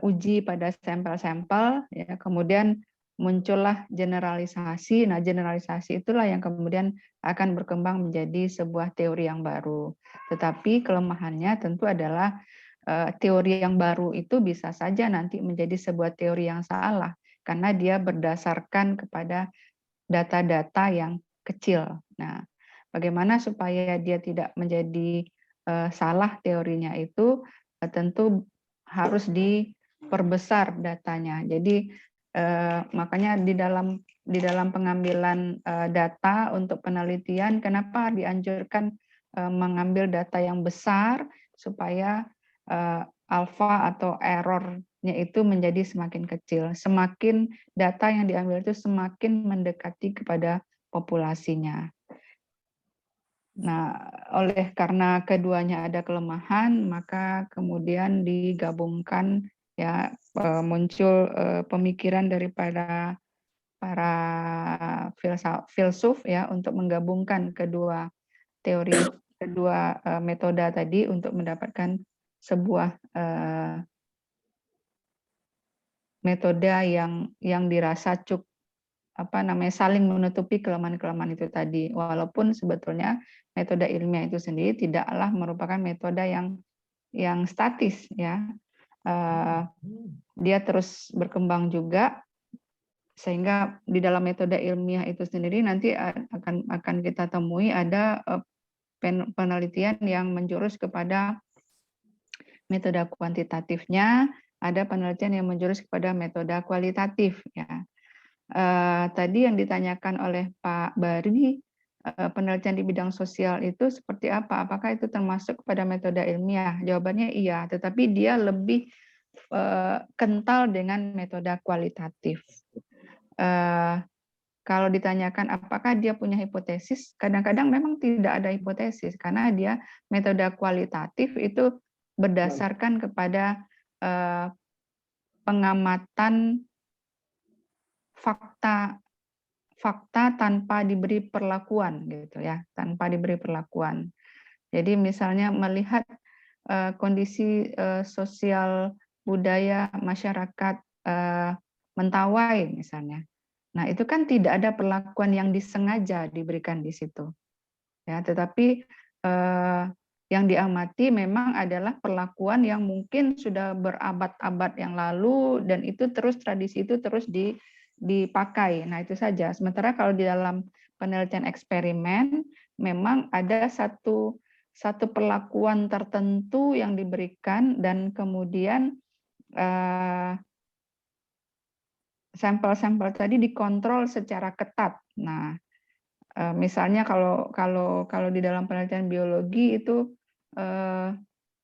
Speaker 6: uji pada sampel-sampel, ya, kemudian muncullah generalisasi. Nah, generalisasi itulah yang kemudian akan berkembang menjadi sebuah teori yang baru. Tetapi kelemahannya tentu adalah teori yang baru itu bisa saja nanti menjadi sebuah teori yang salah, karena dia berdasarkan kepada data-data yang kecil. Nah, bagaimana supaya dia tidak menjadi salah teorinya itu tentu harus diperbesar datanya. Jadi Makanya di dalam pengambilan data untuk penelitian, kenapa dianjurkan mengambil data yang besar supaya alfa atau errornya itu menjadi semakin kecil. Semakin data yang diambil itu semakin mendekati kepada populasinya. Nah, karena keduanya ada kelemahan, maka kemudian digabungkan ya, muncul pemikiran daripada para filsuf ya untuk menggabungkan kedua metode tadi untuk mendapatkan sebuah metode yang dirasa cukup saling menutupi kelemahan-kelemahan itu tadi. Walaupun sebetulnya metode ilmiah itu sendiri tidaklah merupakan metode yang statis ya. Dia terus berkembang juga, sehingga di dalam metode ilmiah itu sendiri nanti akan kita temui ada penelitian yang menjurus kepada metode kuantitatifnya, ada penelitian yang menjurus kepada metode kualitatif ya. Tadi yang ditanyakan oleh Pak Bari, penelitian di bidang sosial itu seperti apa? Apakah itu termasuk pada metode ilmiah? Jawabannya iya, tetapi dia lebih kental dengan metode kualitatif. Kalau ditanyakan apakah dia punya hipotesis, kadang-kadang memang tidak ada hipotesis, karena dia metode kualitatif itu berdasarkan kepada pengamatan fakta tanpa diberi perlakuan gitu ya, tanpa diberi perlakuan. Jadi misalnya melihat kondisi sosial budaya masyarakat Mentawai misalnya. Nah, itu kan tidak ada perlakuan yang disengaja diberikan di situ. Ya, tetapi yang diamati memang adalah perlakuan yang mungkin sudah berabad-abad yang lalu, dan itu terus, tradisi itu terus dipakai. Nah, itu saja. Sementara kalau di dalam penelitian eksperimen memang ada satu perlakuan tertentu yang diberikan, dan kemudian sampel-sampel tadi dikontrol secara ketat. Nah, misalnya kalau di dalam penelitian biologi itu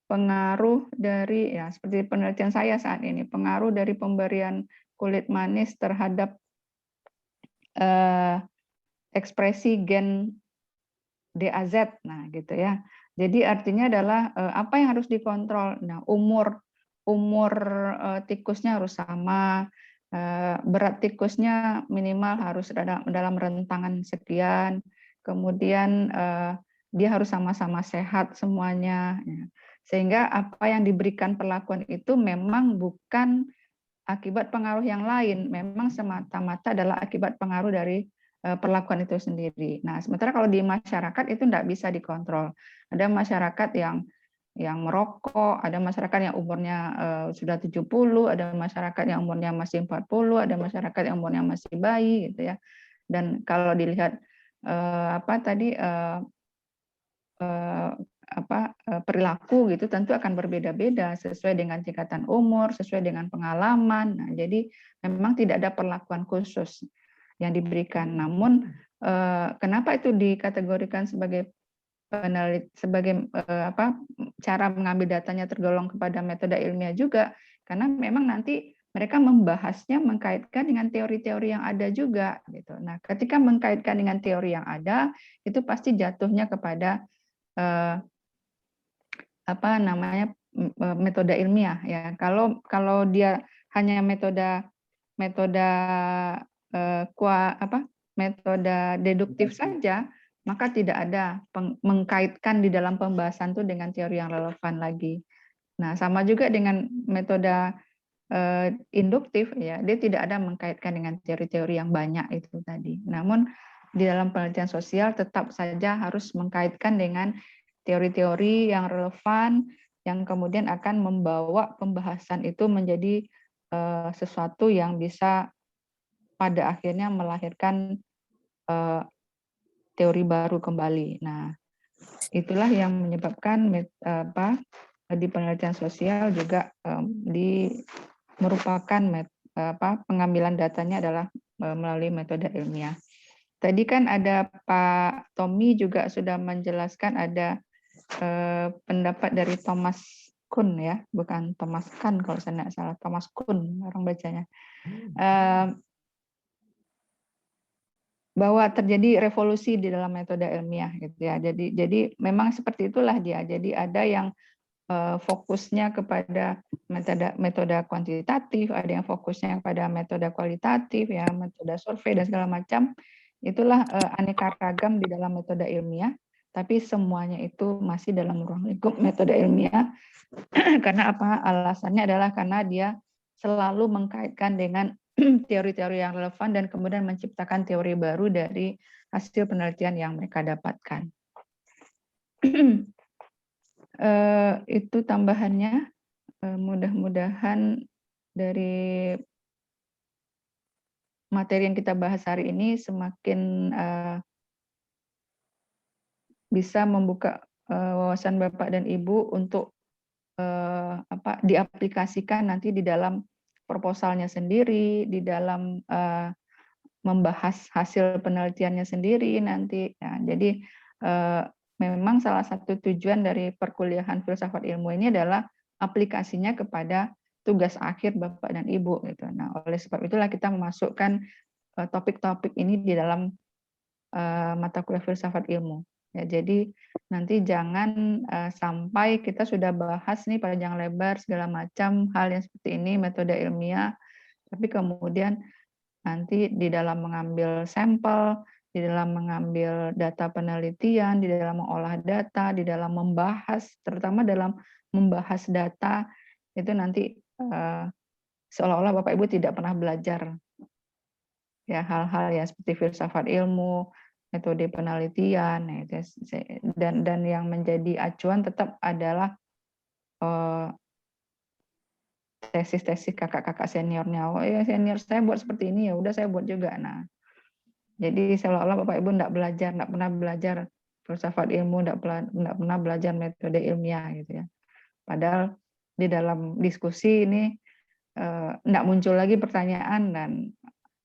Speaker 6: pengaruh dari, ya seperti penelitian saya saat ini, pengaruh dari pemberian kulit manis terhadap ekspresi gen DAZ, nah gitu ya. Jadi artinya adalah apa yang harus dikontrol. Nah, umur tikusnya harus sama, berat tikusnya minimal harus dalam rentangan sekian, kemudian dia harus sama-sama sehat semuanya. Sehingga apa yang diberikan perlakuan itu memang bukan akibat pengaruh yang lain, memang semata-mata adalah akibat pengaruh dari perlakuan itu sendiri. Nah, sementara kalau di masyarakat itu tidak bisa dikontrol. Ada masyarakat yang merokok, ada masyarakat yang umurnya sudah 70, ada masyarakat yang umurnya masih 40, ada masyarakat yang umurnya masih bayi gitu ya. Dan kalau dilihat perilaku gitu tentu akan berbeda-beda sesuai dengan tingkatan umur, sesuai dengan pengalaman. Nah, jadi memang tidak ada perlakuan khusus yang diberikan. Namun kenapa itu dikategorikan sebagai cara mengambil datanya tergolong kepada metode ilmiah juga, karena memang nanti mereka membahasnya mengkaitkan dengan teori-teori yang ada juga gitu. Nah, ketika mengkaitkan dengan teori yang ada, itu pasti jatuhnya kepada metode ilmiah ya. Kalau dia hanya metode deduktif saja, maka tidak ada mengkaitkan di dalam pembahasan itu dengan teori yang relevan lagi. Nah, sama juga dengan metode induktif ya, dia tidak ada mengkaitkan dengan teori-teori yang banyak itu tadi. Namun di dalam penelitian sosial tetap saja harus mengkaitkan dengan teori-teori yang relevan yang kemudian akan membawa pembahasan itu menjadi sesuatu yang bisa pada akhirnya melahirkan teori baru kembali. Nah, itulah yang menyebabkan di penelitian sosial juga merupakan pengambilan datanya adalah melalui metode ilmiah. Tadi kan ada Pak Tommy juga sudah menjelaskan ada pendapat dari Thomas Kuhn ya, bukan Thomas Kahn kalau saya tidak salah, Thomas Kuhn orang bacanya. Bahwa terjadi revolusi di dalam metode ilmiah gitu ya. Jadi memang seperti itulah dia. Jadi ada yang fokusnya kepada metode kuantitatif, ada yang fokusnya kepada metode kualitatif ya, metode survei dan segala macam. Itulah aneka ragam di dalam metode ilmiah, tapi semuanya itu masih dalam ruang lingkup metode ilmiah. Karena apa? Alasannya adalah karena dia selalu mengkaitkan dengan teori-teori yang relevan dan kemudian menciptakan teori baru dari hasil penelitian yang mereka dapatkan. Itu tambahannya. Mudah-mudahan dari materi yang kita bahas hari ini semakin bisa membuka wawasan Bapak dan Ibu untuk diaplikasikan nanti di dalam proposalnya sendiri, di dalam membahas hasil penelitiannya sendiri nanti. Nah, jadi memang salah satu tujuan dari perkuliahan filsafat ilmu ini adalah aplikasinya kepada tugas akhir Bapak dan Ibu gitu. Nah, oleh sebab itulah kita memasukkan topik-topik ini di dalam mata kuliah filsafat ilmu. Ya, jadi nanti jangan sampai kita sudah bahas nih panjang lebar segala macam hal yang seperti ini metode ilmiah, tapi kemudian nanti di dalam mengambil sampel, di dalam mengambil data penelitian, di dalam mengolah data, di dalam membahas, terutama dalam membahas data itu nanti seolah-olah Bapak Ibu tidak pernah belajar ya hal-hal ya seperti filsafat ilmu, metode penelitian, dan yang menjadi acuan tetap adalah tesis-tesis kakak-kakak seniornya. Oh ya senior saya buat seperti ini ya udah saya buat juga. Nah, jadi seolah-olah Bapak Ibu tidak pernah belajar filsafat ilmu, tidak pernah belajar metode ilmiah gitu ya. Padahal di dalam diskusi ini tidak muncul lagi pertanyaan, dan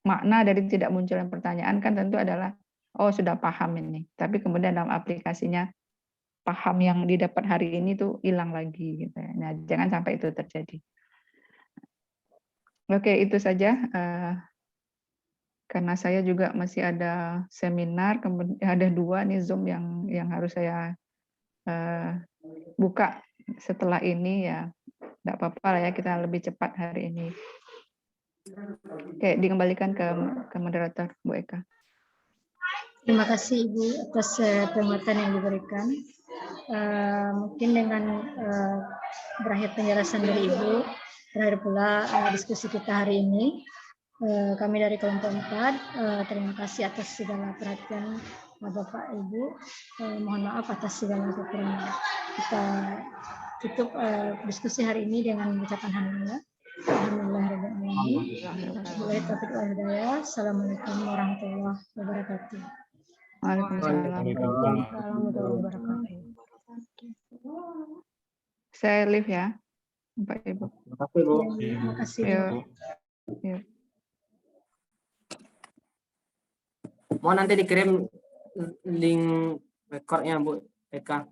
Speaker 6: makna dari tidak munculnya pertanyaan kan tentu adalah oh sudah paham ini, tapi kemudian dalam aplikasinya paham yang didapat hari ini tuh hilang lagi gitu ya. Nah, jangan sampai itu terjadi. Oke, itu saja. Karena saya juga masih ada seminar, kemudian ada 2 nih Zoom yang harus saya buka setelah ini ya. Tidak apa-apa lah ya, kita lebih cepat hari ini. Oke, dikembalikan ke moderator Bu Eka.
Speaker 1: Terima kasih Ibu atas penguatan yang diberikan. Mungkin dengan berakhir penjelasan dari Ibu, terakhir pula diskusi kita hari ini. Kami dari kelompok 4 terima kasih atas segala perhatian Bapak Ibu. Mohon maaf atas segala kekurangan. Kita tutup diskusi hari ini dengan mengucapkan alhamdulillah. Alhamdulillah. Assalamualaikum warahmatullahi wabarakatuh.
Speaker 6: Waalaikumsalam warahmatullahi wabarakatuh. Saya live ya, Bapak Ibu.
Speaker 3: Terima kasih, Bu.
Speaker 1: Terima kasih.
Speaker 6: Yuk.
Speaker 3: Mau nanti dikirim link recordnya Bu Eka.